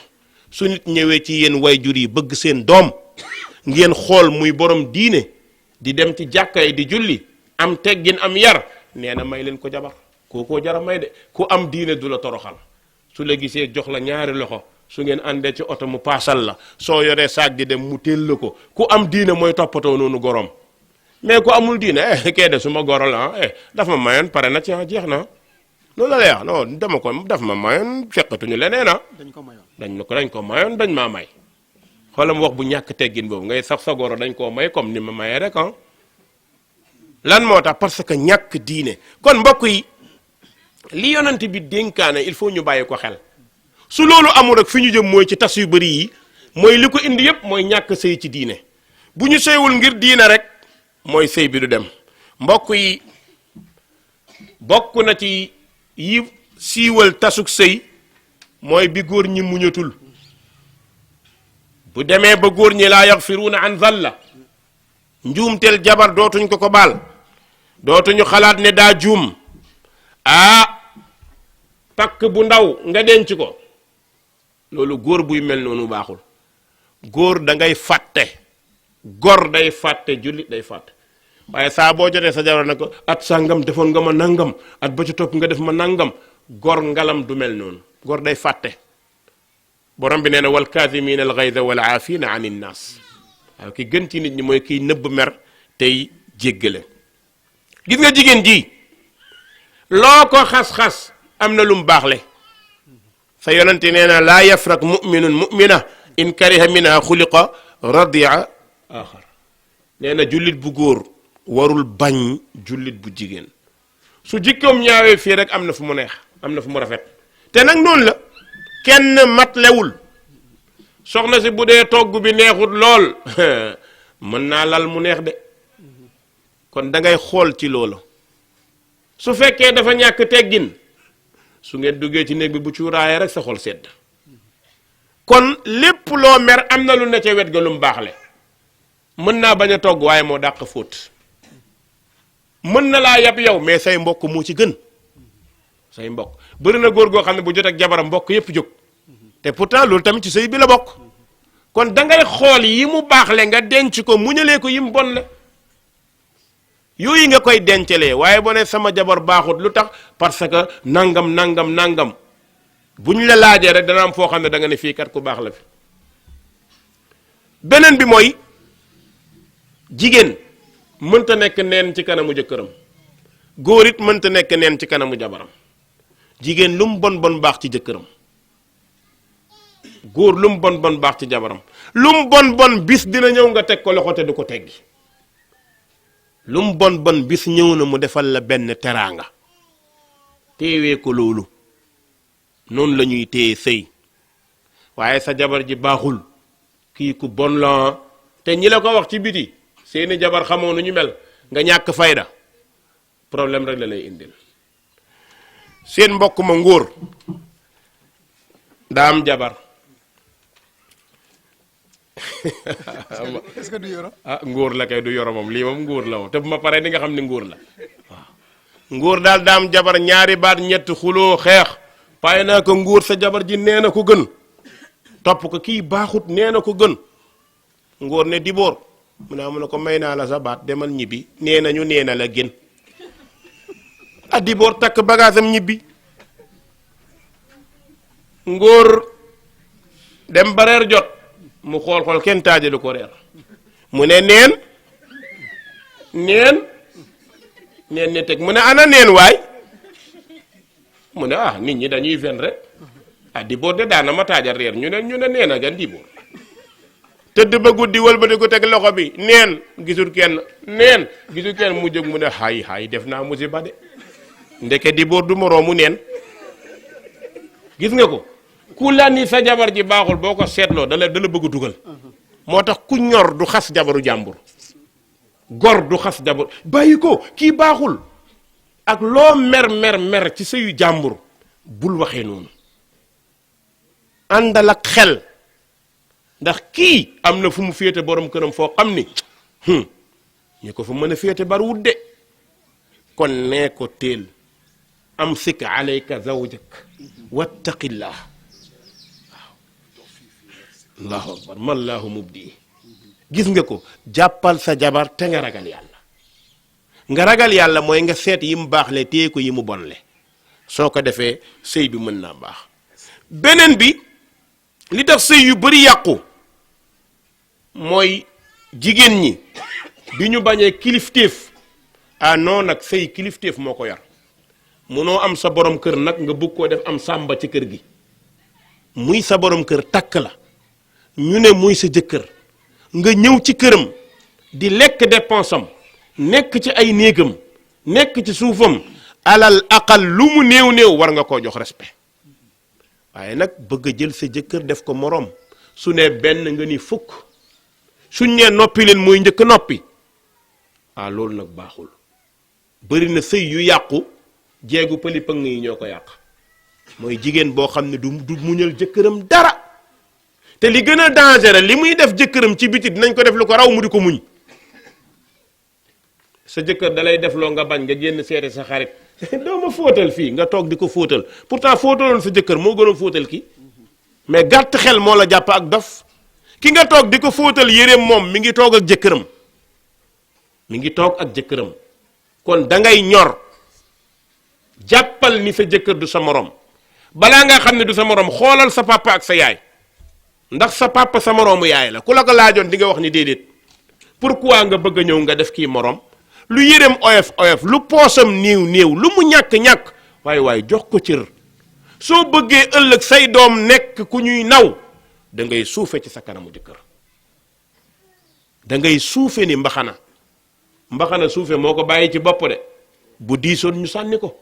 su nit ñëwee ci yéen wayjur yi bëgg seen doom ngeen xool muy borom diine di dem ci jàkka yi di julli am teggin am yar nee na may leen ko jabar kookoo jara may de ku am diine du la toroxal su la gisee jox la ñaari loxo su ngeen àndee ci oto mu paasal la soo yoree saag di dem mu téel la ko ku am diine mooy toppatoo noonu gorom mais ku amul diine kee de su ma goro la dafa ma mayoon pare na ci jeex na loolu la lay wax non dama ko daf ma mayoon fekkatuñu leneen dañ ko mayoon dañ maa may xoolam wax bu ñàkk teggin boobu ngay sax sa goro dañ koo may comme ni ma mayee rek lan moo tax parce que ñàkk diine kon mbokk yi li yonent bi dénkaane il faut ñu bàyyi ko xel su loolu amul rek fi ñu jëm mooy ci tas yu bëri yi mooy li ko indi yépp mooy ñàkk sëy ci diine bu ñu sëywul ngir diine rek mooy sëy bi du dem mbokk yi bokk na ci yi siiwal tasuk sëy mooy bi góor ñi muñatul bu demee ba góor ñi laa yaxfiruuna an zalla njuumteel jabar dootuñ ko baal dootuñu xalaat ne daa juum pakk bu ndaw nga denc ko loolu góor buy mel noonu baaxul góor da ngay fàtte gor day fàtte jullit day fàtte waaye saa boo jotee sa jabar na ko at sàngam defoon nga ma nangam at ba ci topp nga def ma nangam gor ngalam du mel noonu gor day fàtte borom bi nee na wal kaazimiina al gayza wal aafiina an innaas waaw ki gën ci nit ñi mooy kiy nëbb mer tey jéggale gis nga jigéen ji loo ko xas-xas am na lu mu baaxle sa yonente nee na laa yafrak muminun mumina in kariha minha xuliqa radia axar nee na jullit bu góor warul bañ jullit bu jigéen su jikkoom ñaawee fii rek am na fu mu neex am na fu mu rafet te nag noonu la kenn matlewul soxna si bu dee togg bi neexut lool mën naa lal mu neex de kon da ngay xool ci loolu su fekkee dafa ñàkk teggin su ngeen duggee ci néeg bi bu cuuraayee rek sa xol sedd kon lépp loo mer am na lu ne ca wet ga lu mu baaxle mën naa bañ a togg waaye moo dàq fóot mën na laa yab yow mais say mbokk moo ci gën say mbokk bëri na góor goo xam ne bu jot ak jabaram mbokk yépp jóg te pourtant loolu tamit ci sëy bi la bokk kon da ngay xool yi mu baaxle nga denc ko muñalee ko yi mu bon le yooyu nga koy dencalee waaye boo ne sama jabar baaxut lu tax parce que nangam bu ñu la laajee rek dana am foo xam ne da nga ne fii kat ku baax la fi beneen bi mooy jigéen mënta nekk neen ci kanamu jëkkëram góor it mënta nekk neen ci kanamu jabaram jigéen lu mu bon baax ci jëkkëram góor lu mu bon baax ci jabaram lu mu bon bis dina ñëw nga teg ko loxo te du ko teggi lu mu bon bis ñëw na mu defal la benn teraanga téewee ko loolu noonu la ñuy téye sëy waaye sa jabar ji baaxul kii ku bon la te ñi la ko wax ci biti seeni jabar xamoo nu ñu mel nga ñàkk fayda problème rek la lay indil seen mbokk ma ngóor daa am jabar est-ce que du yoro ngóor la kay du yoro moom lii moom ngóor la moom te bu ma paree di nga xam ne ngóor la waaw ngóor daal daa am jabar ñaari baat ñett xuloo xeex paye naa ko ngóor sa jabar ji nee na ko gën topp ko kii baaxut nee na ko gën ngóor ne Dibóor mu ne ko may naa la sa baat demal ñibbi nee nañu nee na la gën Dibóor takk bagaasam ñibbi ngóor dem ba reer jot mu xool kenn taajalu ko reer mu ne neen ne teg mu ne ana neen waay mu ne nit ñi dañuy fen rek Dibóor de daana ma taajal reer ñu ne nee na gan Dibóor tëdd ba guddi wëlbati ko teg loxo bi neen gisul kenn mu jóg mu ne hay def naa musiba de ndeke di boor du moroomu neen. gis nga ko ku la ni sa jabar ji baaxul boo ko seetloo dala bëgg dugal moo tax ku ñor du xas jabaru jàmbur gor du xas jabar bàyyi ko kii baaxul ak loo mer ci sëyu jàmbur bul waxee noonu àndal ak xel ndax kii am na fu mu féete borom këram foo xam ni ñu ko fa mën a féete bariwut de kon nee ko teel amsik alayka zawjak wattaqillah waaw allahu akbar mallahu mubdi gis nga ko jàppal sa jabar te nga ragal yàlla mooy nga seet yi mu baax le téye ko yi mu bon le soo ko defee sëy bi mën naa baax. beneen bi li tax sëy yu bari yàqu mooy jigéen ñi bi ñu bañee kilifteef non nag sëy kilifteef moo ko yar munoo am sa borom kër nag nga bëgg koo def am sàmba ci kër gi muy sa borom kër takk la ñu ne muy sa jëkkër nga ñëw ci këram di lekk dépense am nekk ci ay néegam nekk ci suufam alal aqal lu mu néew war nga koo jox respect waaye nag bëgg a jël sa jëkkër def ko moroom su ne benn nga ni fukk suñ nee noppi leen mooy njëkk noppi loolu nag baaxul. bëri na sëy yu yàqu jeegu pëlipëng yi ñoo ko yàq mooy jigéen boo xam ne du muñal jëkkëram dara te li gën a dangereux li muy def jëkkëram ci biti dinañ ko def lu ko raw mu di ko muñ. sa jëkkër dalay def loo nga bañ nga génn seete sa xarit doo ma fóotal fii nga toog di ko fóotal pourtant fóotaloon sa jëkkër moo gënoon fóotal ki mais gàtt xel moo la jàpp ak dof ki nga toog di ko fóotal yéreem moom mi ngi toog ak jëkkëram kon da ngay ñor jàppal ni sa jëkkër du sa morom balaa nga xam ne du sa morom xoolal sa papa ak sa yaay ndax sa papa sa moroomu yaay la ku la ko laajoon di nga wax ni déedéet pourquoi nga bëgg a ñëw nga def kii morom lu yéreem oyof lu poosam néew lu mu ñàkk waaye jox ko cër soo bëggee ëllëg say doom nekk ku ñuy naw da ngay suufe ci sa kanamu jëkkër da ngay suufe ni mbaxana suufe moo ko bàyyi ci bopp de bu diisoon ñu sànni ko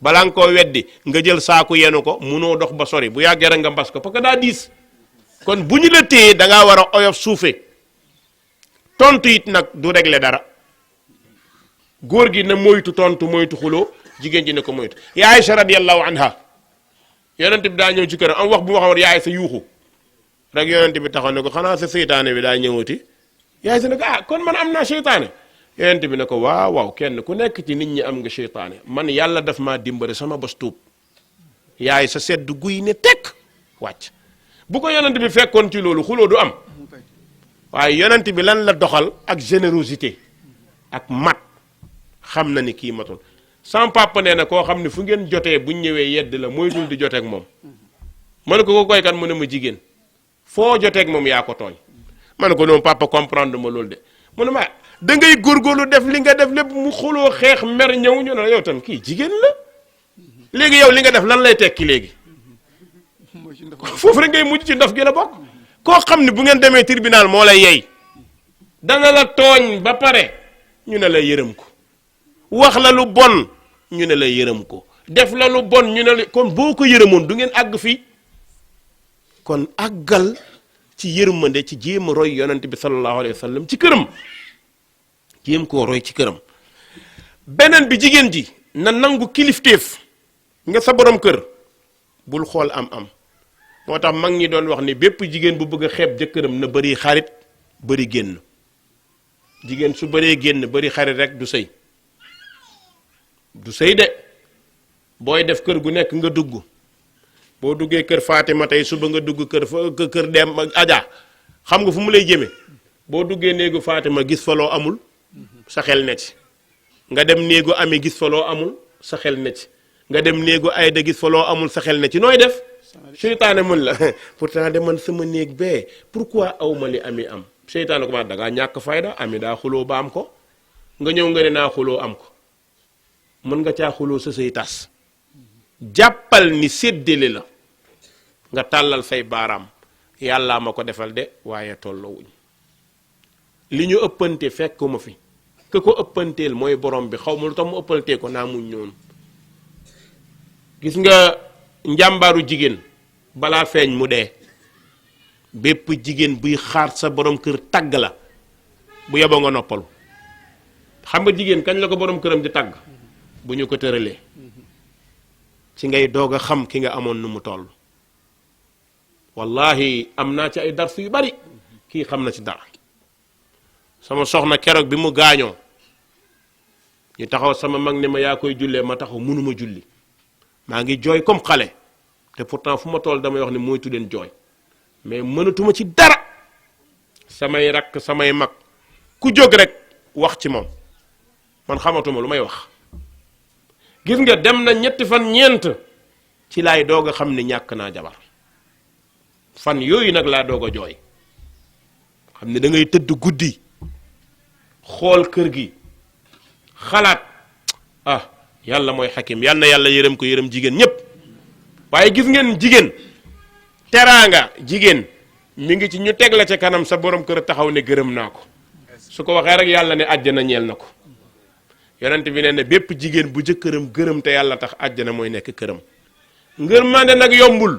balaa nga koo weddi nga jël saaku yenu ko munoo dox ba sori bu yàggee rek nga mbas ko parce que daa diis kon bu ñu la téyee da ngaa war a oyof suufe tontu it nag du régler dara góor gi na moytu tontu moytu xuloo jigéen ji ne ko moytu yaa Aïcha radiyallahu anha yonent bi daa ñëw ci këram am wax bu ma xamoon yaay sa yuuxu rek yonent bi taxaw ne ko xanaa sa seytaane bi daa ñëwati yaay sa ne ko kon man am naa seytaane yonent bi ne ko waaw kenn ku nekk ci nit ñi am nga seytaane man yàlla daf maa dimbale sama bos tuub yaay sa sedd guy ne tekk wàcc bu ko yonent bi fekkoon ci loolu xuloo du am waaye yonent bi lan la doxal ak générosité ak mat xam na ni kii matul sama papa nee na koo xam ne fu ngeen jotee buñ ñëwee yedd la moytul di joteek moom ma ne ko koy kan mu ne ma jigéen foo joteek moom yaa ko tooñ ma ne ko noonu papa comprendre ma loolu de mu ne ma da ngay góorgóorlu def li nga def lépp mu xuloo xeex mer ñëw ñu ne yow tam kii jigéen la léegi yow li nga def lan lay tekki léegi foofu rek ngay mujj ci ndof gi la bokk koo xam ne bu ngeen demee tribunal moo lay yey dana la tooñ ba pare ñu ne la yërëm ko wax la lu bon ñu ne la yërëm ko def la lu bon ñu ne la kon boo ko yërëmoon du ngeen àgg fii kon àggal ci yërmande ci jéem a roy yonent bi sallallahu alayhi wa sallam ci këram jéem koo roy ci këram. beneen bi jigéen ji na nangu kilifteef nga sa borom kër bul xool am moo tax mag ñi doon wax ni bépp jigéen bu bëgg a xeeb jëkkëram na bëri xarit bëri génn jigéen su bëree génn bëri xarit rek du sëy de booy def kër gu nekk nga dugg boo duggee kër Fatima tey suba nga dugg kër dem Aja xam nga fu mu lay jëme boo duggee néegu Fatima gis fa loo amul sa xel ne ci nga dem néegu Ami gis fa loo amul sa xel ne ci nga dem néegu Ayda gis fa loo amul sa xel ne ci nooy def seytaane mën la pourtant de man sama néeg bee pourquoi awma li Ami am seytaane ko ma da ngaa ñàkk fayda Ami daa xuloo ba am ko nga ñëw nga ne naa xuloo am ko mën nga caa xuloo sa say tas jàppal ni séddale la nga tàllal say baaraam yàllaa ma ko defal de waaye tolloowuñ li ñu ëppante fekkuma fi ke ko ëppanteel mooy borom bi xaw ma lu tax mu ëppantee ko naa muñ ñoonu gis nga njàmbaaru jigéen balaa feeñ mu dee bépp jigéen buy xaar sa borom kër tagg la bu yeboo nga noppalu xam nga jigéen kañ la ko borom këram di tagg bu ñu ko tëralee ci ngay doog a xam ki nga amoon nu mu toll wallahi am naa ci ay darsu yu bari kii xam na ci dara sama soxna keroog bi mu gaañoo ñu taxaw sama mag ne ma yaa koy jullee ma taxaw mënuma julli maa ngi jooy comme xale te pourtant fu ma toll damay wax ne moytu leen jooy mais mënatuma ci dara samay rakk samay mag ku jóg rek wax ci moom man xamatuma lu may wax gis nga dem na ñetti fan ñeent ci laay doog a xam ne ñàkk naa jabar fan yooyu nag laa doog a jooy xam ne da ngay tëdd guddi xool kër gi xalaat ah yàlla mooy xakim yàlla na yàlla yërëm ko yërëm jigéen ñépp waaye gis ngeen jigéen teraanga jigéen mi ngi ci ñu teg la ca kanam sa borom kër taxaw ne gërëm naa ko su ko waxee rek yàlla ne àjjana ñeel na ko yonent bi nee na bépp jigéen bu jëkkëram gërëm te yàlla tax àjjana mooy nekk këram ngërmande nag yombul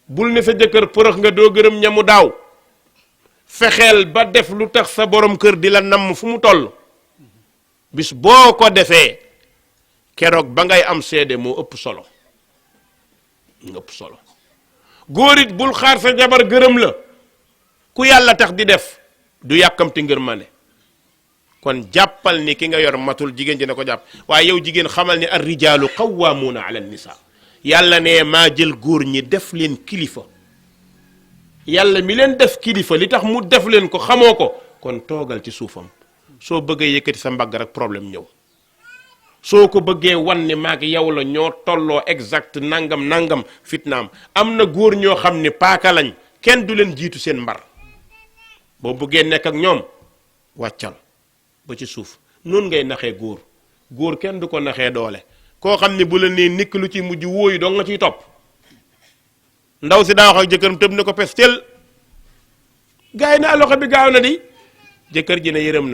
bul ne sa jëkkër përëx nga doo gërëm ñamu daaw fexeel ba def lu tax sa borom kër di la namm fu mu toll bis boo ko defee keroog ba ngay am seede moo ëpp solo góor it bul xaar sa jabar gërëm la ku yàlla tax di def du yàkkamti ngërmande kon jàppal ni ki nga yor matul jigéen ji ne ko jàpp waaye yow jigéen xamal ni ar rijaalu qawwaamuuna ala nisaa yàlla ne maa jël góor ñi def leen kilifa yàlla mi leen def kilifa li tax mu def leen ko xamoo ko kon toogal ci suufam soo bëggee yëkkati sa mbagg rek problème ñëw soo ko bëggee wan ni maag yow la ñoo tolloo exact nangam fitnaam am na góor ñoo xam ne paaka lañ kenn du leen jiitu seen mbar boo bëggee nekk ak ñoom wàccal ba ci suuf noonu ngay naxee góor kenn du ko naxee doole koo xam ne bu la nee nikk lu ci mujj wóoyu dong nga ciy topp ndaw si daa wax ak jëkkëram tëb ne ko pestel gaay naa loxo bi gaaw na di jëkkër ji ne yërëm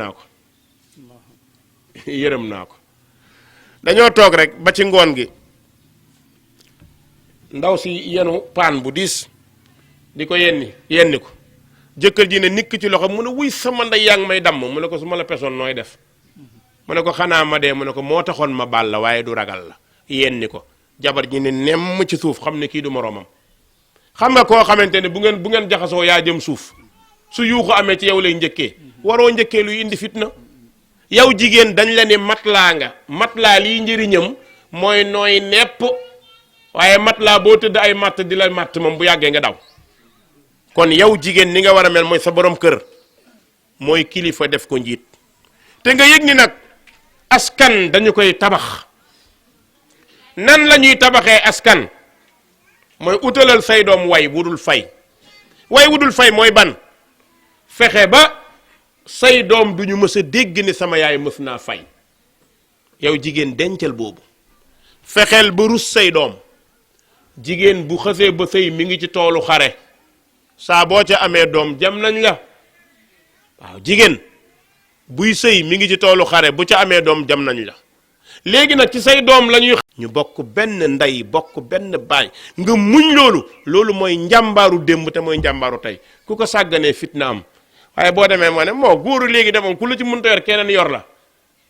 naa ko dañoo toog rek ba ci ngoon gi ndaw si yenu paan bu diis di ko yenni ko jëkkër ji ne nikk ci loxo mu ne wuy sama ndey yaa ngi may damm mu ne ko su ma la pesoon nooy def mu ne ko xanaa ma dee mu ne ko moo taxoon ma baal la waaye du ragal la yenni ko jabar ji ne nemm ci suuf xam ne kii du moroomam xam nga koo xamante ne bu ngeen jaxasoo yaa jëm suuf su yuuxu amee ci yow lay njëkkee waroo njëkkee luy indi fitna yow jigéen dañ la ne matlaa lii njëriñam mooy nooy nepp waaye matlaa boo tëdd ay matt di la matt moom bu yàggee nga daw kon yow jigéen ni nga war a mel mooy sa borom kër mooy kilifa def ko njiit te nga yëg ni nag askan dañu koy tabax nan la ñuy tabaxee askan mooy utalal say doom way wudul fay mooy ban fexe ba say doom duñu mës a dégg ni sama yaay mës naa fay yow jigéen dencal boobu fexeel ba rus say doom jigéen bu xësee ba sëy mi ngi ci toolu xare saa boo ca amee doom jam nañ la waaw jigéen buy sëy mi ngi ci toolu xare bu ca amee doom jam nañ la léegi nag ci say doom la ñuy ñu bokk benn ndey bokk benn baay nga muñ loolu mooy njàmbaaru démb te mooy njàmbaaru tey ku ko sàgganee fitna am waaye boo demee moo ne moo góoru léegi demoon ku la ci mënta yor keneen yor la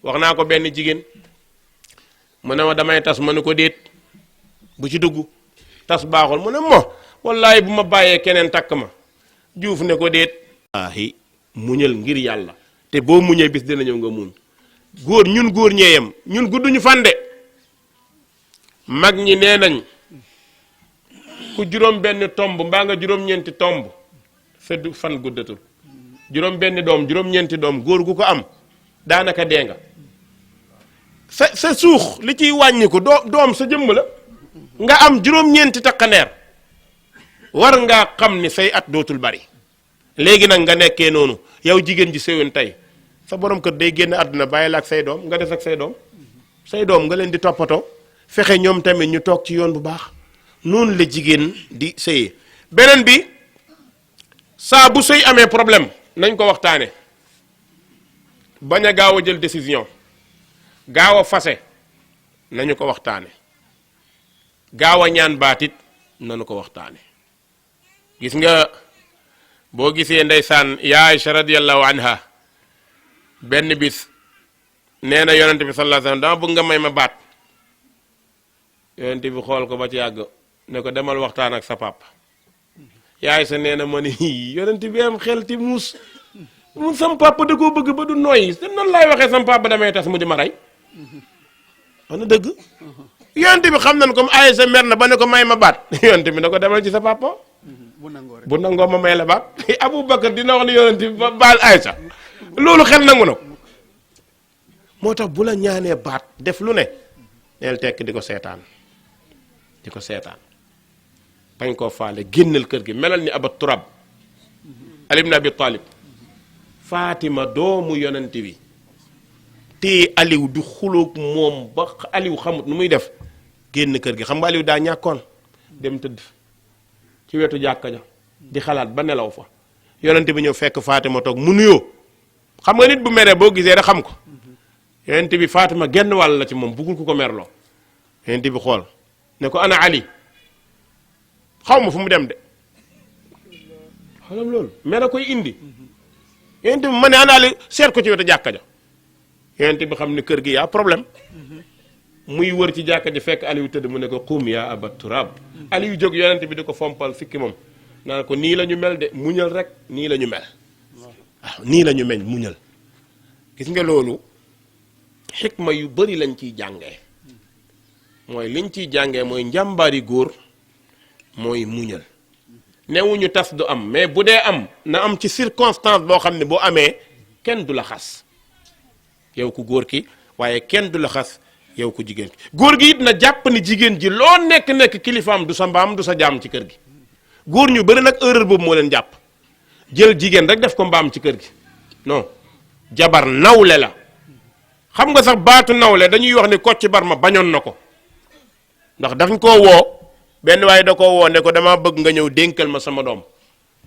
wax naa ko benn jigéen mu ne ma damay tas ma ne ko déet bu ci dugg tas baaxul mu ne moo wallaay bu ma bàyyee keneen takk ma juuf ne ko déet waahi muñal ngir yàlla te boo muñee bis dina ñëw nga muñ góor ñeeyam ñun gudduñu fande mag ñi nee nañ ku juróom benn tomb mbaa nga juróom-ñeenti tomb sa fan guddatul juróom benn doom juróom-ñeenti doom góor gu ko am daanaka dee nga sa suux li ciy wàññiku doom sa jëmm la nga am juróom-ñeenti takkandeer war ngaa xam ni say at dootul bari léegi nag nga nekkee noonu yow jigéen ji séyoon tey sa borom kër day génn àdduna bàyyi la ak say doom nga des ak say doom nga leen di toppatoo fexe ñoom tamit ñu toog ci yoon bu baax noonu la jigéen di sëyee. beneen bi saa bu sëy amee problème nañ ko waxtaane bañ a gaaw a jël décision gaaw a fase nañu ko waxtaane gaaw a ñaan baatit nañu ko waxtaane. gis nga boo gisee ndeysaan ya Aïcha radiyallahu anha benn bis nee na yonente bi sallallahu alayhi wasallam dama bëgg nga may ma baat yonente bi xool ko ba ci yàgg ne ko demal waxtaan ak sa papa. yaay sa nee na ma ni yonente bi am xel ti muus sam papa da koo bëgg ba du nooyi te noonu laay waxee sam papa damay tas mu di ma rey wax na dëgg. yonente bi xam nañ comme Aysa mer na ba ne ko may ma baat yonente bi ne ko demal ci sa papa bu nangoo ma may la baat. Aboubacar dina wax ni yonente bi ba baal Aysa loolu xel nangu na ko. moo tax bu la ñaanee baat def lu ne neel tekk di ko seetaan bañ koo faale génnal kër gi melal ni Aba Turab Ali ibn Abi Talib Fatima doomu yonent bi te Aliou du xuloog moom ba Aliou xamut nu muy def génn kër gi xam nga Aliou daa ñàkkoon dem tëdd ci wetu jàkka ja di xalaat ba nelaw fa yonent bi ñëw fekk Fatima toog mu nuyoo xam nga nit bu meree boo gisee rek xam ko yonent bi Fatima genn wàll la ci moom buggul ku ko merloo yonent bi xool ne ko ana Ali xaw ma fu mu dem de xalam loolu mer a koy indi yonent bi ma ne ana Ali seet ko ci wetu jàkka ja yonent bi xam ne kër gi yaa problème muy wër ci jàkka ja fekk Aliou tëdd mu ne ko qum yaa Aba Turab Aliou jóg yonent bi di ko fompal sikki moom naan ko nii la ñu mel de muñal rek nii la ñu mel waaw nii la ñu mel muñal. gis nga loolu xikma yu bari lañ ciy jàngee mooy liñ ciy jàngee mooy njàmbaari góor mooy muñal newuñu tas du am mais bu dee am na am ci circonstance boo xam ne boo amee kenn du la xas yow ku góor ki waaye kenn du la xas yow ku jigéen ki góor gi it na jàpp ni jigéen ji loo nekk kilifaam du sa mbaam du sa jaam ci kër gi. góor ñu bari nag erreur boobu moo leen jàpp jël jigéen rek def ko mbaam ci kër gi non jabar nawle la. xam nga sax baatu nawle dañuy wax ni Kocc Barma bañoon na ko ndax dañ koo woo benn waaye da koo woo ne ko dama bëgg nga ñëw dénkal ma sama doom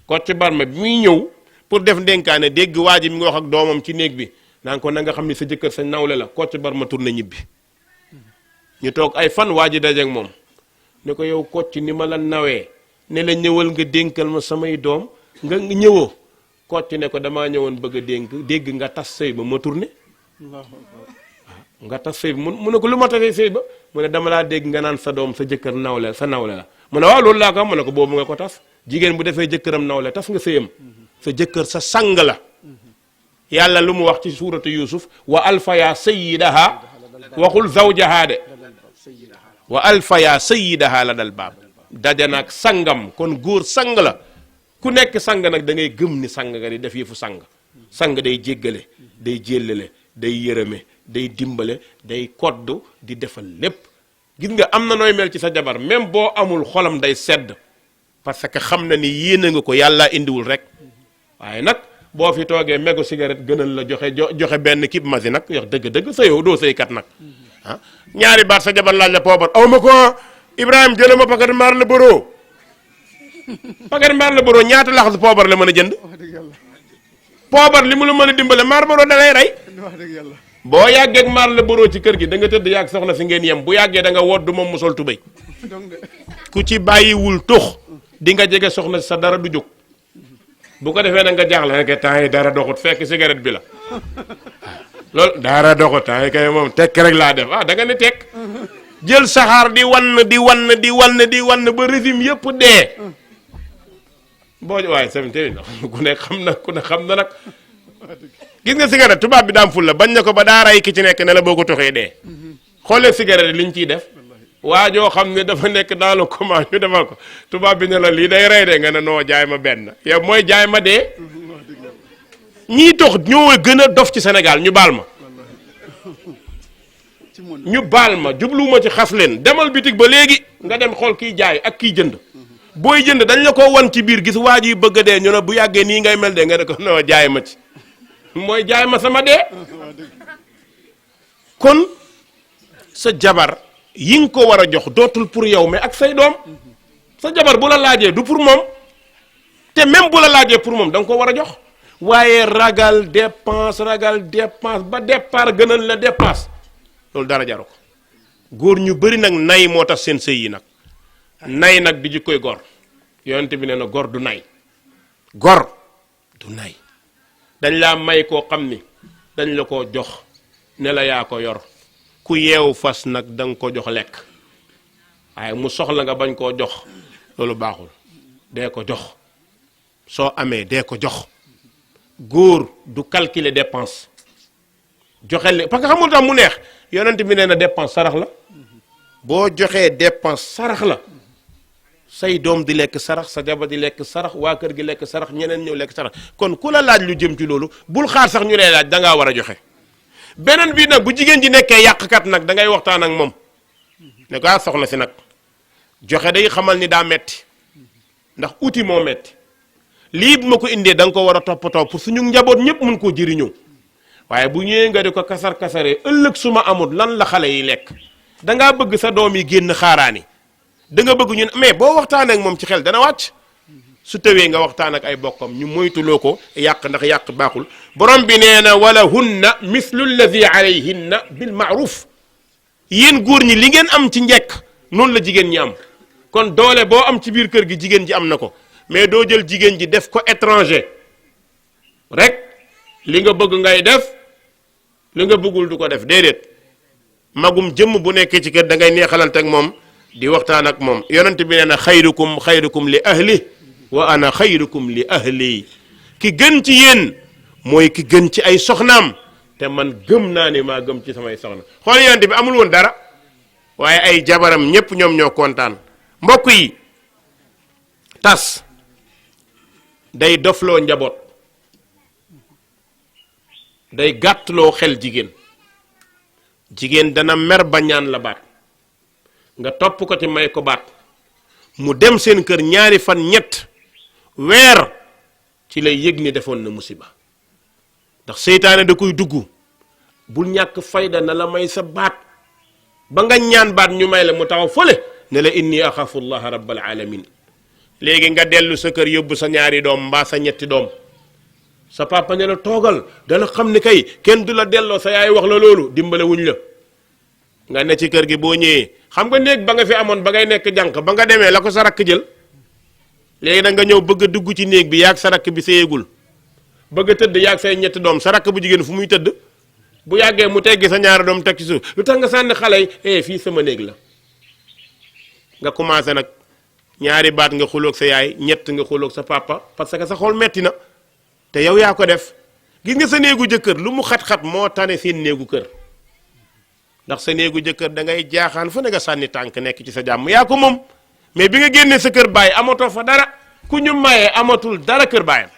Kocc Barma bi muy ñëw pour def dénkaane dégg waa ji mi ngi wax ak doomam ci néeg bi naan ko na nga xam ni sa jëkkër sa nawle la Kocc Barma tourné ñibbi ñu toog ay fan waa ji dajeek moom ne ko yow Kocc ni ma la nawee ne la ñëwal nga dénkal ma samay doom nga ñëwoo Kocc ne ko damaa ñëwoon bëgg a dégg nga tas sëy ba ma tourné nga tas sëy bi mu ne ko lu ma tasee sëy ba mu ne dama laa dégg nga naan sa doom sa jëkkër nawle sa nawle la mu ne waaw loolu laa ko mu ne ko boobu nga ko tas jigéen bu defee jëkkëram nawle tas nga sëyam sa jëkkër sa sang la yàlla lu mu wax ci suuratu Yuusuf wa alfaya sayyidaha waxul zawjaha de wa alfaya sayyidaha la dal baab daja nag sangam kon góor sang la ku nekk sang nag da ngay gëm ni sang nga di def yëfu sang day jéggale day jéllale day yërëme day dimbale day koddu di defal lépp gis nga am na nooy mel ci sa jabar même boo amul xolam day sedd parce que xam na ni yéene nga ko yàlla indiwul rek waaye nag boo fi toogee mégo cigarette gënal la joxe benn kib masi nag yox dëgg sëyoo doo sëykat nag ah ñaari baat sa jabar laaj la poobar aw ma ko Ibrahima jële ma paquet maar la boroo paquet maar la boroo ñaata laxas poobar la mën a jënd poobar li mu la mën a dimbale maar boroo da lay rey boo yàggeeg maar la boroo ci kër gi da nga tëdd yàgg soxna si ngeen yem bu yàggee da nga wodd moom mu sol tubéy ku ci bàyyiwul tux di nga jege soxna si sa dara du jóg bu ko defee nag nga jaaxle rek temps yi dara doxut fekk cigarette bi la loolu dara doxut temps yi kay moom tekk rek laa def da nga ne tekk jël saxaar di wann ba régime yëpp dee boo waaye samte ku ne xam na nag gis nga cigarette tubaab bi daam ful la bañ na ko ba daa ray ki ci nekk ne la boo ko toxee dee xoolee cigarette liñ ciy def waa joo xam ne dafa nekk dans le coma ñu defal ko tubaab bi ne la lii day rey de nga ne noo jaay ma benn yow mooy jaay ma dee ñii tox ñoo gën a dof ci Sénégal ñu baal ma jubluwuma ci xas leen demal bitig ba léegi nga dem xool kiy jaay ak kiy jënd booy jënd dañ la ko wan ci biir gis waa ji bëgg a dee ñu ne bu yàggee nii ngay mel de nga ne ko noo jaay ma ci mooy jaay ma sama dee kon sa jabar yi nga ko war a jox dootul pour yow mais ak say doom sa jabar bu la laajee du pour moom te même bu la laajee pour moom da nga ko war a jox waaye ragal dépense ba départ gënal la dépense loolu dara jaru ko góor ñu bari nag nay moo tax seen sëy yi nag nay nag di jikkoy gor yonent bi nee na gor du nay dañ laa may koo xam ni dañ la ko jox ne la yaa ko yor ku yeewu fas nag da nga ko jox lekk waaye mu soxla nga bañ koo jox loolu baaxul dee ko jox soo amee dee ko jox góor du calculer dépense joxe le parce que xamul tax mu neex yonent bi nee na dépense sarax la boo joxee dépense sarax la say doom di lekk sarax sa jabar di lekk sarax waa kër gi lekk sarax ñeneen ñëw lekk sarax kon ku la laaj lu jëm ci loolu bul xaar sax ñu lay laaj da ngaa war a joxe beneen bi nag bu jigéen ji nekkee yàqkat nag da ngay waxtaan ak moom ne ko soxna si nag joxe day xamal ni daa metti ndax outil moo metti lii bu ma ko indee da nga ko war a toppatoo pour suñu njaboot ñëpp mun koo jëriñoo waaye bu ñëwee nga di ko kasaree ëllëg su ma amul lan la xale yi lekk da ngaa bëgg sa doom yi génn xaaraani da nga bëgg ñun mais boo waxtaanee ak moom ci xel dana wàcc su tawee nga waxtaan ak ay bokkam ñu moytuloo ko yàq ndax yàq baaxul borom bi nee na wala hunna mislu alladi alayhinna bil maaruf yéen góor ñi li ngeen am ci njekk noonu la jigéen ñi am kon doole boo am ci biir kër gi jigéen ji am na ko mais doo jël jigéen ji def ko étranger rek li nga bëgg ngay def li nga bëggul du ko def déedéet magum jëmm bu nekkee ci kër da ngay neexalante ak moom di waxtaan ak moom yonent bi nee na xayrukum li ahli wa ana xayrukum li ahli ki gën ci yéen mooy ki gën ci ay soxnaam te man gëm naa ne maa gëm ci samay soxna xool yonent bi amul woon dara waaye ay jabaram ñépp ñoom ñoo kontaan mbokk yi tas day dofloo njaboot day gàttloo xel jigéen dana mer ba ñaan la baat nga topp ko ci may ko baat mu dem seen kër ñaari fan ñett weer ci lay yëg ni defoon na musiba ndax seytaane da koy dugg bul ñàkk fayda na la may sa baat ba nga ñaan baat ñu may la mu taxaw fële ne la inni axafu llaha rabbal alamin léegi nga dellu sa kër yóbbu sa ñaari doom mbaa sa ñetti doom sa papa ne la toogal dana xam ni kay kenn du la delloo sa yaay wax la loolu dimbale wuñ la nga ne ci kër gi boo ñëwee xam nga néeg ba nga fi amoon ba ngay nekk jànq ba nga demee la ko sa rakk jël léegi nag nga ñëw bëgg a dugg ci néeg bi yaag sa rakk bi séyegul bëgg a tëdd yaag say ñetti doom sa rakk bu jigéen fu muy tëdd bu yàggee mu teggi sa ñaari doom teg ci suuf lu tax nga sànni xale yi fii sama néeg la nga commencé nag ñaari baat nga xuloog sa yaay ñett nga xuloog sa papa parce que sa xol metti na te yow yaa ko def gis nga sa néegu jëkkër lu mu xat-xat moo tane seen néegu kër ndax sa néegu jëkkër da ngay jaaxaan fa ne nga sànni tànk nekk ci sa jàmm yaa ko moom mais bi nga génnee sa kër baay amatoo fa dara ku ñu mayee amatul dara kër baayam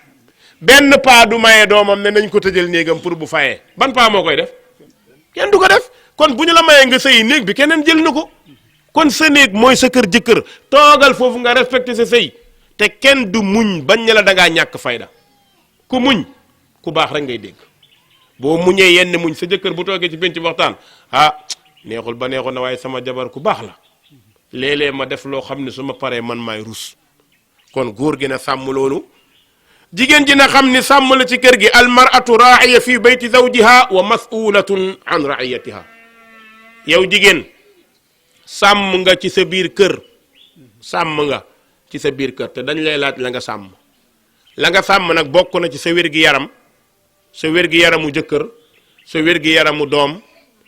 benn paa du mayee doomam ne nañ ko tëjal néegam pour bu fayee ban paa moo koy def kenn du ko def kon bu ñu la mayee nga sëyi néeg bi keneen jël na ko kon sa néeg mooy sa kër jëkkër toogal foofu nga respecté sa sëy te kenn du muñ bañ ne la da ngaa ñàkk fayda ku muñ ku baax rek ngay dégg boo muñee yenn muñ sa jëkkër bu toogee ci penc waxtaan neexul ba neexul na waaye sama jabar ku baax la léeg-léeg ma def loo xam ne su ma paree man maay rus kon góor gi na sàmm loolu jigéen ji na xam ni sàmm la ci kër gi almaratu raaiya fi bayti zawjiha wa mas'ulatun an raiyatiha yow jigéen sàmm nga ci sa biir kër sàmm nga ci sa biir kër te dañ lay laaj la nga sàmm nag bokk na ci sa wér-gi-yaram sa wér-gi-yaramu jëkkër sa wér-gi-yaramu doom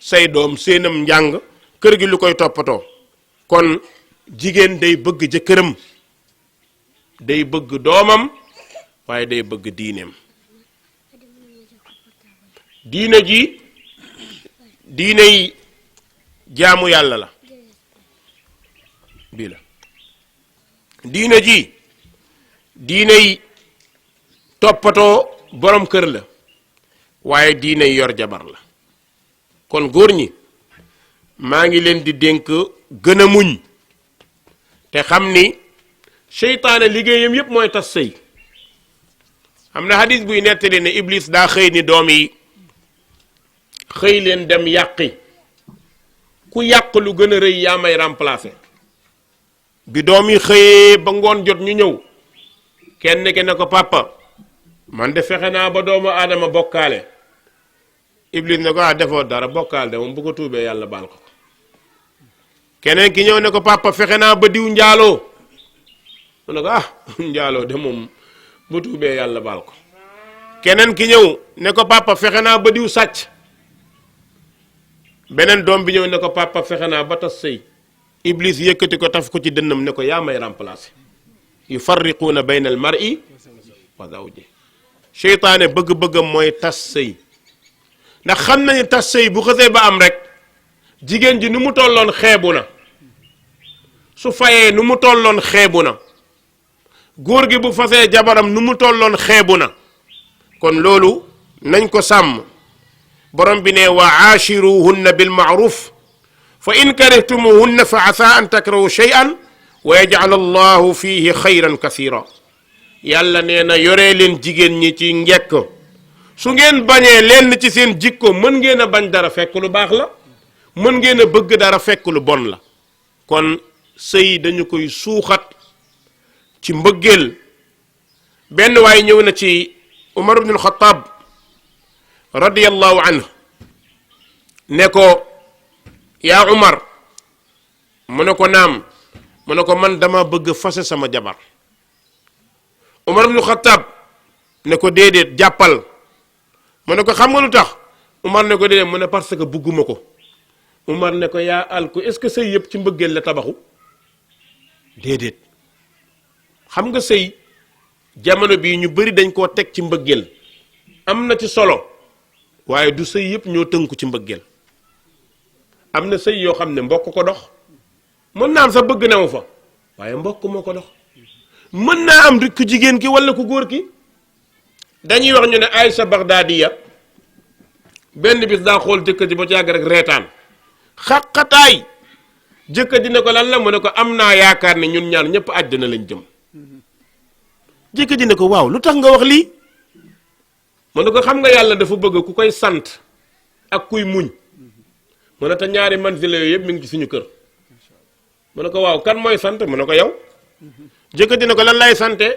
say doom seenam njàng kër gi lu koy toppatoo kon jigéen day bëgg jëkkëram day bëgg doomam waaye day bëgg diineem diine ji diiney jaamu yàlla la bii la diine ji diiney toppatoo borom kër la waaye diiney yor jabar la kon góor ñi maa ngi leen di dénk gën a muñ te xam ni seytaane liggéeyam yépp mooy tas sëy am na hadis buy nettali ne iblis daa xëy ni doom yi xëy leen dem yàqi ku yàq lu gën a rëy yaa may remplacer. bi doom yi xëyee ba ngoon jot ñu ñëw kenn ki ne ko papa man de fexe naa ba doomu aadama bokkaale. Iblis ne ko defoo dara bokkaale de moom bu ko tuubee yàlla baal ko. keneen ki ñëw ne ko papa fexe naa ba diw njaaloo mu ne ko njaaloo de moom bu tuubee yàlla baal ko. keneen ki ñëw ne ko papa fexe naa ba diw sàcc. beneen doom bi ñëw ne ko papa fexe naa ba tas sëy. Iblis yëkkati ko taf ko ci dënnam ne ko yaa may remplacer. yufarriquuna bayna al mar'i wa zawji. seytaane bëgg-bëggam mooy tas sëy ndax xam nañu tas sëy bu xësee ba am rek jigéen ji nu mu tolloon xeebu na su fayee nu mu tolloon xeebu na góor gi bu fasee jabaram nu mu tolloon xeebu na kon loolu nañ ko sàmm. borom bi ne wa aachiruhunna bil maaruf fa in karihtumuhunna fa asa an takrahu shay'an wa yaj'al allahu fihi xayran kasira. yàlla nee na yoree leen jigéen ñi ci njekk su ngeen bañee lenn ci seen jikko mën ngeen a bañ dara fekk lu baax la mën ngeen a bëgg dara fekk lu bon la. kon sëy dañu koy suuxat ci mbëggeel. benn waay ñëw na ci Umar ibn al-Khattab radiyallahu anhu ne ko yaa Umar mu ne ko naam mu ne ko man dama bëgg fase sama jabar. Umar ibn al-Khattab ne ko déedéet jàppal mu ne ko xam nga lu tax Umar ne ko déedéet mu ne parce que bugguma ko. Umar ne ko yaa alku est-ce que sëy yëpp ci mbëggeel la tabaxu déedéet xam nga sëy jamono bii ñu bari dañ koo teg ci mbëggeel am na ci solo waaye du sëy yëpp ñoo tënku ci mbëggeel. am na sëy yoo xam ne mbokk ko dox mën naa am sa bëgg newu fa waaye mbokk moo ko dox. mën naa am ku jigéen ki walla ku góor ki. dañuy wax ñu ne Aïcha Baghdadiya benn bis daa xool jëkkër ji ba ci yàgg rek reetaan xaqataay jëkkër ji ne ko lan la mu ne ko am naa yaakaar ne ñun ñaar ñëpp àjjana lañ jëm. jëkkër ji ne ko waaw lu tax nga wax lii mu ne ko xam nga yàlla dafa bëgg ku koy sant ak kuy muñ mu ne te ñaari manzila yooyu yëpp mi ngi ci suñu kër. mu ne ko waaw kan mooy sant mu ne ko yow. jëkkër ji ne ko lan lay sante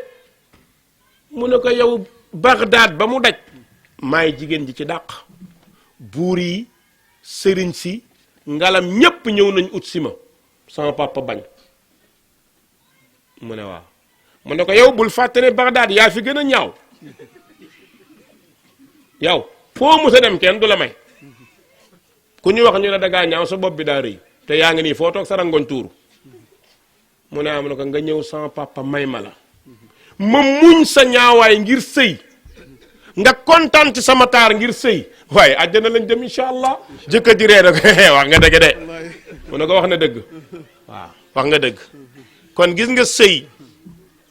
mu ne ko yow Bagdad ba mu daj maay jigéen ji ci dàq buur yi sëriñ si ngalam ñépp ñëw nañ ut si ma sama papa bañ. mu ne waaw mu ne ko yow bul fàtte ne Bagdad yaa fi gën a ñaaw yow foo musa dem kenn du la may ku ñu wax ñu ne dangaa ñaaw sa bopp bi daa rëy te yaa ngi nii foo toog sa rangoñ tuuru. mu ne am na ko nga ñëw sama papa may ma la ma muñ sa ñaawaay ngir sëy nga kontaan ci sama taar ngir sëy waaye àjjana lañ dem incha allah. jëkkër ji ree na ko wax nga dëgg de mu ne ko wax na dëgg waaw wax nga dëgg. kon gis nga sëy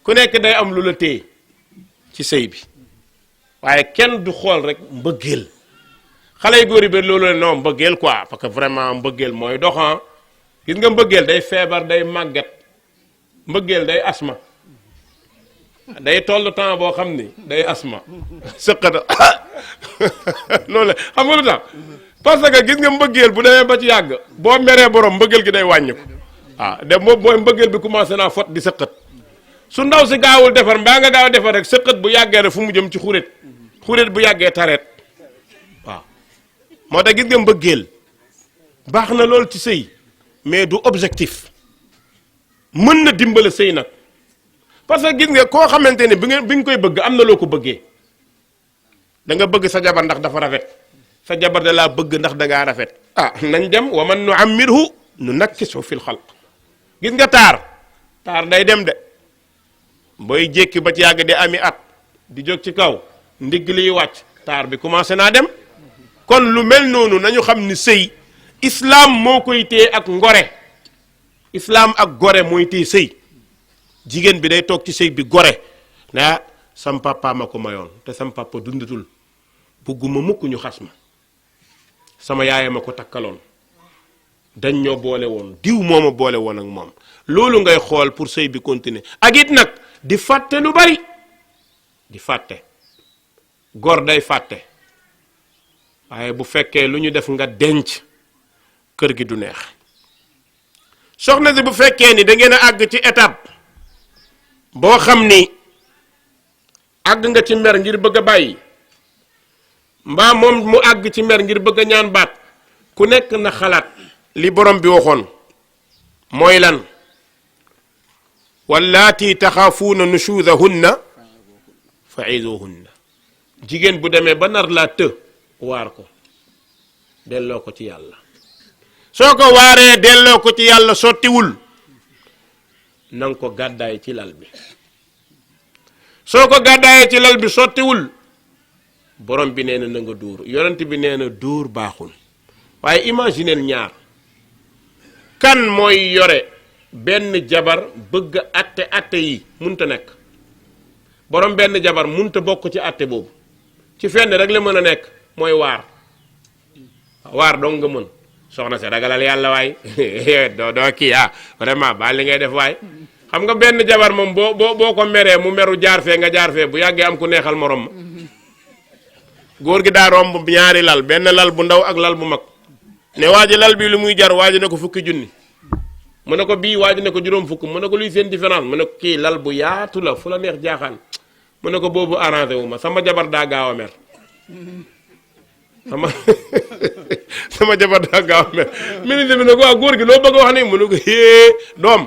ku nekk day am lu la téye ci sëy bi waaye kenn du xool rek mbëggeel. xale yu góor yi ba loolu la non mbëggeel quoi parce que vraiment mbëggeel mooy doxan gis nga mbëggeel day feebar day màggat. mbëggeel day asma day toll temps boo xam ni day asma sëqata loolu la xam nga lu tax parce que gis nga mbëggeel bu demee ba ci yàgg boo meree borom mbëggeel gi day wàññi ko dem moom mooy mbëggeel bi commencé naa fot di sëqat su ndaw si gaawul defar mbaa nga gaaw defar rek sëqat bu yàggee rek fu mu jëm ci xuret bu yàggee tareet waaw. moo tax gis nga mbëggeel baax na lool ci sëy mais du objectif. mën na dimbale sëy nag parce que gis nga koo xamante ne bi nga koy bëgg am na loo ko bëggee da nga bëgg sa jabar ndax dafa rafet sa jabar da laa bëgg ndax da ngaa rafet nañ dem wa man nu'ammirhu nunakkisu fil xalq. gis nga taar day dem de booy jékki ba ci yàgg di ami at di jóg ci kaw ndigg liy wàcc taar bi commencé naa dem. kon lu mel noonu nañu xam ni sëy islam moo koy téye ak ngore. islam ak gore mooy téye sëy jigéen bi day toog ci sëy bi gore na sam papa ma ko mayoon te sam papa dundatul bugguma mukk ñu xas ma sama yaay ma ko takkaloon dañ ñoo boole woon diw moo ma boole woon ak moom loolu ngay xool pour sëy bi continuer ak it nag di fàtte lu bari di fàtte gor day fàtte waaye bu fekkee lu ñu def nga denc kër gi du neex soxna si bu fekkee ni da ngeen a àgg ci étape boo xam ni àgg nga ci mer ngir bëgg a bàyyi mbaa moom mu àgg ci mer ngir bëgg a ñaan baat ku nekk na xalaat li borom bi waxoon mooy lan wallaati taxaafuuna nushuzahunna fa'izuhunna jigéen bu demee ba nar laa të waar ko delloo ko ci yàlla soo ko waaree delloo ko ci yàlla sottiwul nanga ko gàddaay ci lal bi soo ko gàddaayee ci lal bi sottiwul borom bi nee na na nga dóor yonent bi nee na dóor baaxul waaye imagineel ñaar kan mooy yore benn jabar bëgg atte yi munta nekk borom benn jabar munta bokk ci atte boobu ci fenn rek la mën a nekk mooy waar dong nga mën soxna si ragalal yàlla waay doo kii vraiment ba li ngay def waay xam nga benn jabar moom boo ko meree mu meru jaar fee nga jaar fee bu yàggee am ku neexal morom ma góor gi daa romb ñaari lal benn lal bu ndaw ak lal bu mag ne waa ji lal bi lu muy jar waa ji ne ko fukki junni mu ne ko bii waa ji ne ko juróom fukk mu ne ko luy seen différence mu ne ko kii lal bu yaatu la fu la neex jaaxaan mu ne ko boobu arrangé wu ma sama jabar daa gaaw a mer sama jabar daa gaaw a mer ministre bi ne ko waa góor gi loo bëgg a wax ni mu ne ko doom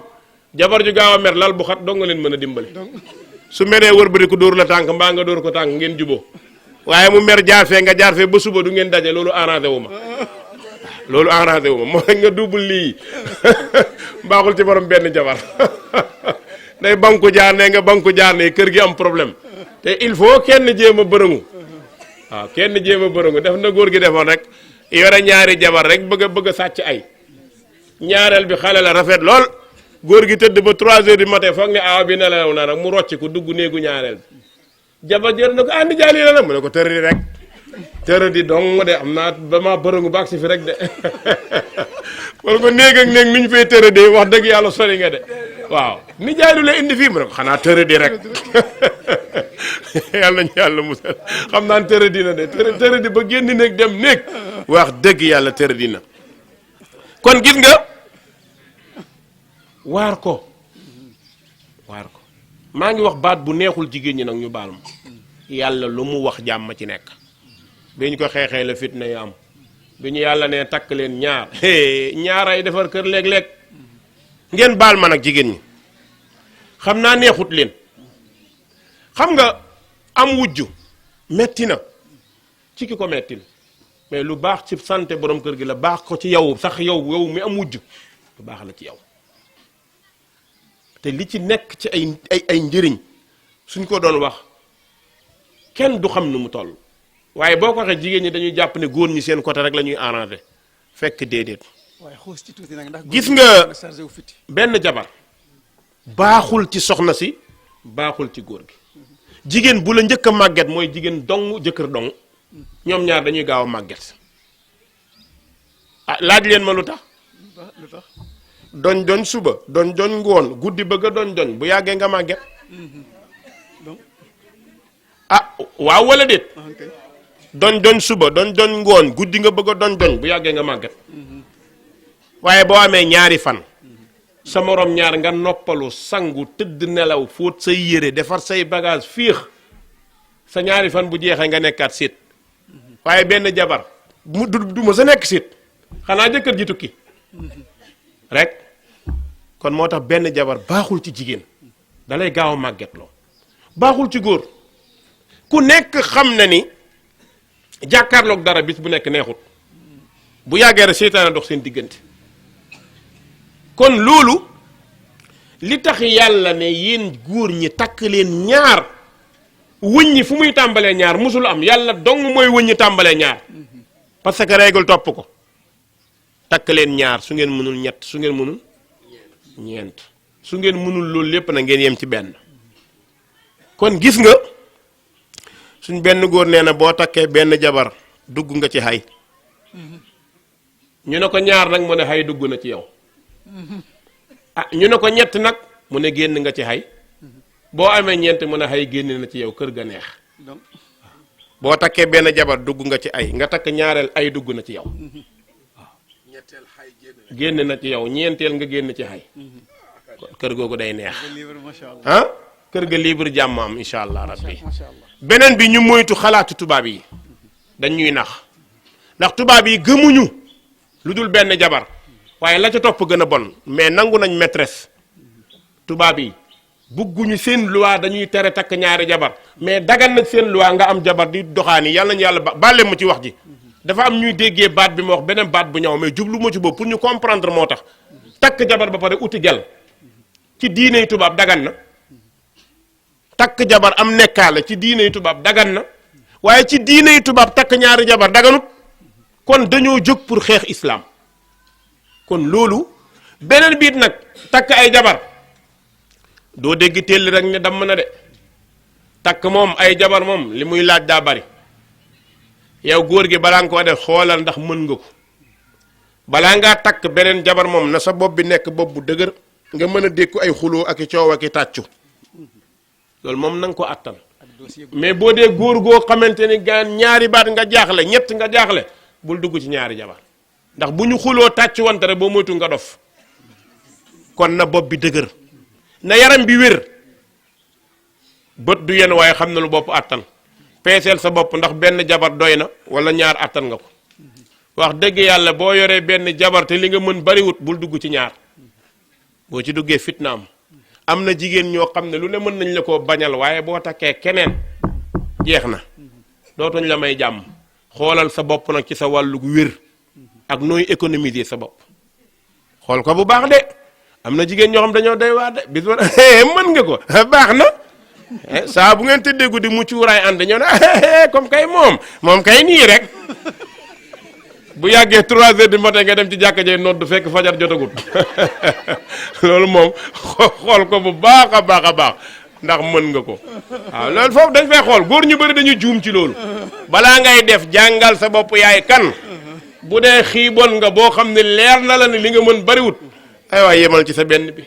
jabar ju gaaw a mer lal bu xat dong nga leen mën a dimbali su meree wër ba di ko dóor la tànk mbaa nga dóor ko tànk ngeen juboo waaye mu mer jaar fee nga jaar fee ba suba du ngeen daje loolu arrangé wu ma loolu arrangé wu ma moo nga double lii baaxul ci borom benn jabar day banku jaar ne nga banku jaar ne kër gi am problème te il faut kenn jéem a bërëngu waaw kenn jéem a bërëngu def na góor gi defoon rek yore ñaari jabar rek bëgg a sàcc ay ñaareel bi xale la rafet lool góor gi tëdd ba 3 heures du matin foog ne aaw bi nelaw na rek mu rocc ko dugg néegu ñaareel bi jabar jër na ko andi jaali la nag mu ne ko tërëdi rek tërëdi dong de am naa ba ma bërëngu baag si fi rek de wala ko néeg ak néeg ni ñu fay tërëdee wax dëgg yàlla sori nga de waaw ni jaay lu la indi fii mu ne ko xanaa tërëdi rek yàlla ñu yàlla musal xam naan tërëdi na de tërëdi ba génn néeg dem néeg wax dëgg yàlla tërëdi na kon gis nga waar ko maa ngi wax baat bu neexul jigéen ñi nag ñu baal ma yàlla lu mu wax jàmm ci nekk bi ñu ko xeexee la fitna yi am bi ñu yàlla ne takk leen ñaar ay defar kër léeg-léeg ngeen baal ma nag jigéen ñi xam naa neexut leen xam nga am wujju metti na ci ki ko mettil mais lu baax ci santé borom kër gi la baax ko ci yow sax yow mi am wujju lu baax la ci yow te li ci nekk ci ay njëriñ suñ ko doon wax kenn du xam nu mu toll waaye boo ko waxee jigéen ñi dañuy jàpp ne góor ñi seen côté rek la ñuy arrangé fekk déedéet gis nga benn jabar baaxul ci soxna si baaxul ci góor gi jigéen bu la njëkk a màgget mooy jigéen dong jëkkër dong ñoom ñaar dañuy gaaw a màgget laaj leen ma lu tax doñ suba doñ ngoon guddi bëgg a doñ bu yàggee nga màgget waaw wala déet doñ suba doñ ngoon guddi nga bëgg a doñ bu yàggee nga màgget waaye boo amee ñaari fan sa morom ñaar nga noppalu sangu tëdd nelaw fóot say yére defar say bagage fiix sa ñaari fan bu jeexee nga nekkaat séet waaye benn jabar du ma sa nekk séet xanaa jëkkër ji tukki rek kon moo tax benn jabar baaxul ci jigéen dalay gaaw a màgget loo baaxul ci góor ku nekk xam na ni jàkkaarloog dara bis bu nekk neexut bu yàggee rek seytaane dox seen diggante kon loolu li tax yàlla ne yéen góor ñi takk leen ñaar wëññi fu muy tàmbalee ñaar musul am yàlla dong mooy wëññi tàmbalee ñaar parce que règle topp ko takk leen ñaar su ngeen mënul ñett su ngeen mënul ñeent su ngeen mënul loolu lépp na ngeen yem ci benn kon gis nga suñ benn góor nee na boo takkee benn jabar dugg nga ci xay ñu ne ko ñaar nag mu ne xay dugg na ci yow ñu ne ko ñett nag mu ne génn nga ci xay boo amee ñeent mu ne xay génn na ci yow kër ga neex boo takkee benn jabar dugg nga ci ay nga takk ñaareel ay dugg na ci yow génn na ci yow ñeenteel nga génn ci xay kër googu day neex ah kër ga libre jàmm am incha allah rabbi beneen bi ñu moytu xalaatu tubaab yi dañ ñuy nax ndax tubaab yi gëmuñu lu dul benn jabar waaye la ca topp gën a bon mais nangu nañ maîtresse tubaab yi bugguñu seen loi dañuy tere takk ñaari jabar mais dagan nag seen loi nga am jabar di doxaani yàlla nañu yàlla bàlle mu ci wax ji dafa am ñuy déggee baat bi ma wax beneen baat bu ñëw mais jublu ma ci boobu pour ñu comprendre moo tax takk jabar ba pare uti gel ci diiney tubaab dagan na takk jabar am nekkaale ci diiney tubaab dagan na waaye ci diiney tubaab takk ñaari jabar daganut kon dañoo jóg pour xeex islam kon loolu beneen biit nag takk ay jabar doo dégg téll rek ne damm na de takk moom ay jabar moom li muy laaj daa bari yow góor gi balaa nga ko def xoolal ndax mën nga ko balaa ngaa takk beneen jabar moom na sa bopp bi nekk bopp bu dëgër nga mën a dékku ay xuloo ak i coow ak i tàccu loolu moom na nga ko attan mais boo dee góor goo xamante ni gaan ñaari baat nga jaaxle ñett nga jaaxle bul dugg ci ñaari jabar ndax bu ñu xuloo tàcc wante rek boo moytu nga dof kon na bopp bi dëgër na yaram bi wér bët du yenn waaye xam na lu bopp attan peeseel sa bopp ndax benn jabar doy na wala ñaar attan nga ko wax dëgg yàlla boo yoree benn jabar te li nga mën bariwut bul dugg ci ñaar boo ci duggee fitna am na jigéen ñoo xam ne lu ne mën nañ la koo bañal waaye boo takkee keneen jeex na dootuñ la may jàmm xoolal sa bopp nag ci sa wàllu wér ak nooy économiser sa bopp xool ko bu baax de am na jigéen ñoo xam dañoo doy waar de bis ba mën nga ko baax na saa bu ngeen tëddee guddi mu cuuraay ànd ñoo ne comme kay moom kay nii rek bu yàggee 3 heures du matin nga dem ci jàkka jee nodd fekk fajar jotagut loolu moom xool ko bu baax a baax a baax ndax mën nga ko waaw loolu foofu dañ fay xool góor ñu bëri dañuy juum ci loolu balaa ngay def jàngal sa bopp yaay kan bu dee xiiboon nga boo xam ne leer na la ne li nga mën bariwut ay waay yemal ci sa benn bi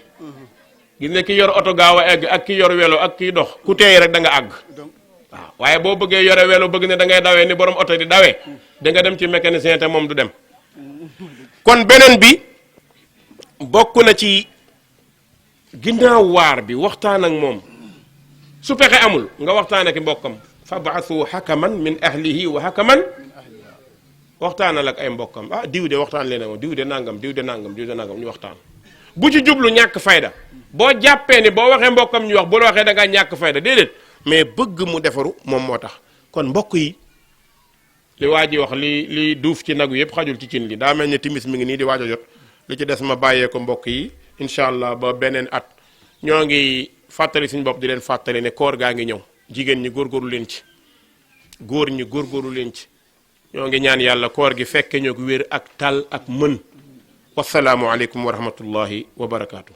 gis ne ki yor oto gaaw a egg ak ki yor welo ak kiy dox ku teey rek da nga àgg waaw waaye boo bëggee yore welo bëgg ne da ngay dawee ni borom oto di dawee da nga dem ci mécanicien te moom du dem kon beneen bi bokk na ci ginnaaw waar bi waxtaan ak moom su pexe amul nga waxtaan ak mbokkam fab'athu hakaman min ahlihi wa hakaman waxtaanal ak ay mbokkam ah diw de waxtaan leen ak diw de nangam diw de nangam diw de nangam ñu waxtaan bu ci jublu ñàkk fayda boo jàppee ni boo waxee mbokkam ñu wax bu la waxee da ngaa ñàkk fayda déedéet mais bëgg mu defaru moom moo tax kon mbokk yi li waa ji wax li duuf ci nagu yëpp xajul ci cin li daa mel ni timis mi ngi nii di waaj a jot li ci des ma bàyyee ko mbokk yi incha allah ba beneen at ñoo ngi fàttali suñu bopp di leen fàttali ne koor gaa ngi ñëw jigéen ñi góorgóorlu leen ci góor ñi góorgóorlu leen ci ñoo ngi ñaan yàlla koor gi fekke ñoo ko wér ak tal ak mën wasalaamu aleykum wa rahmatullahi wa barakaatu.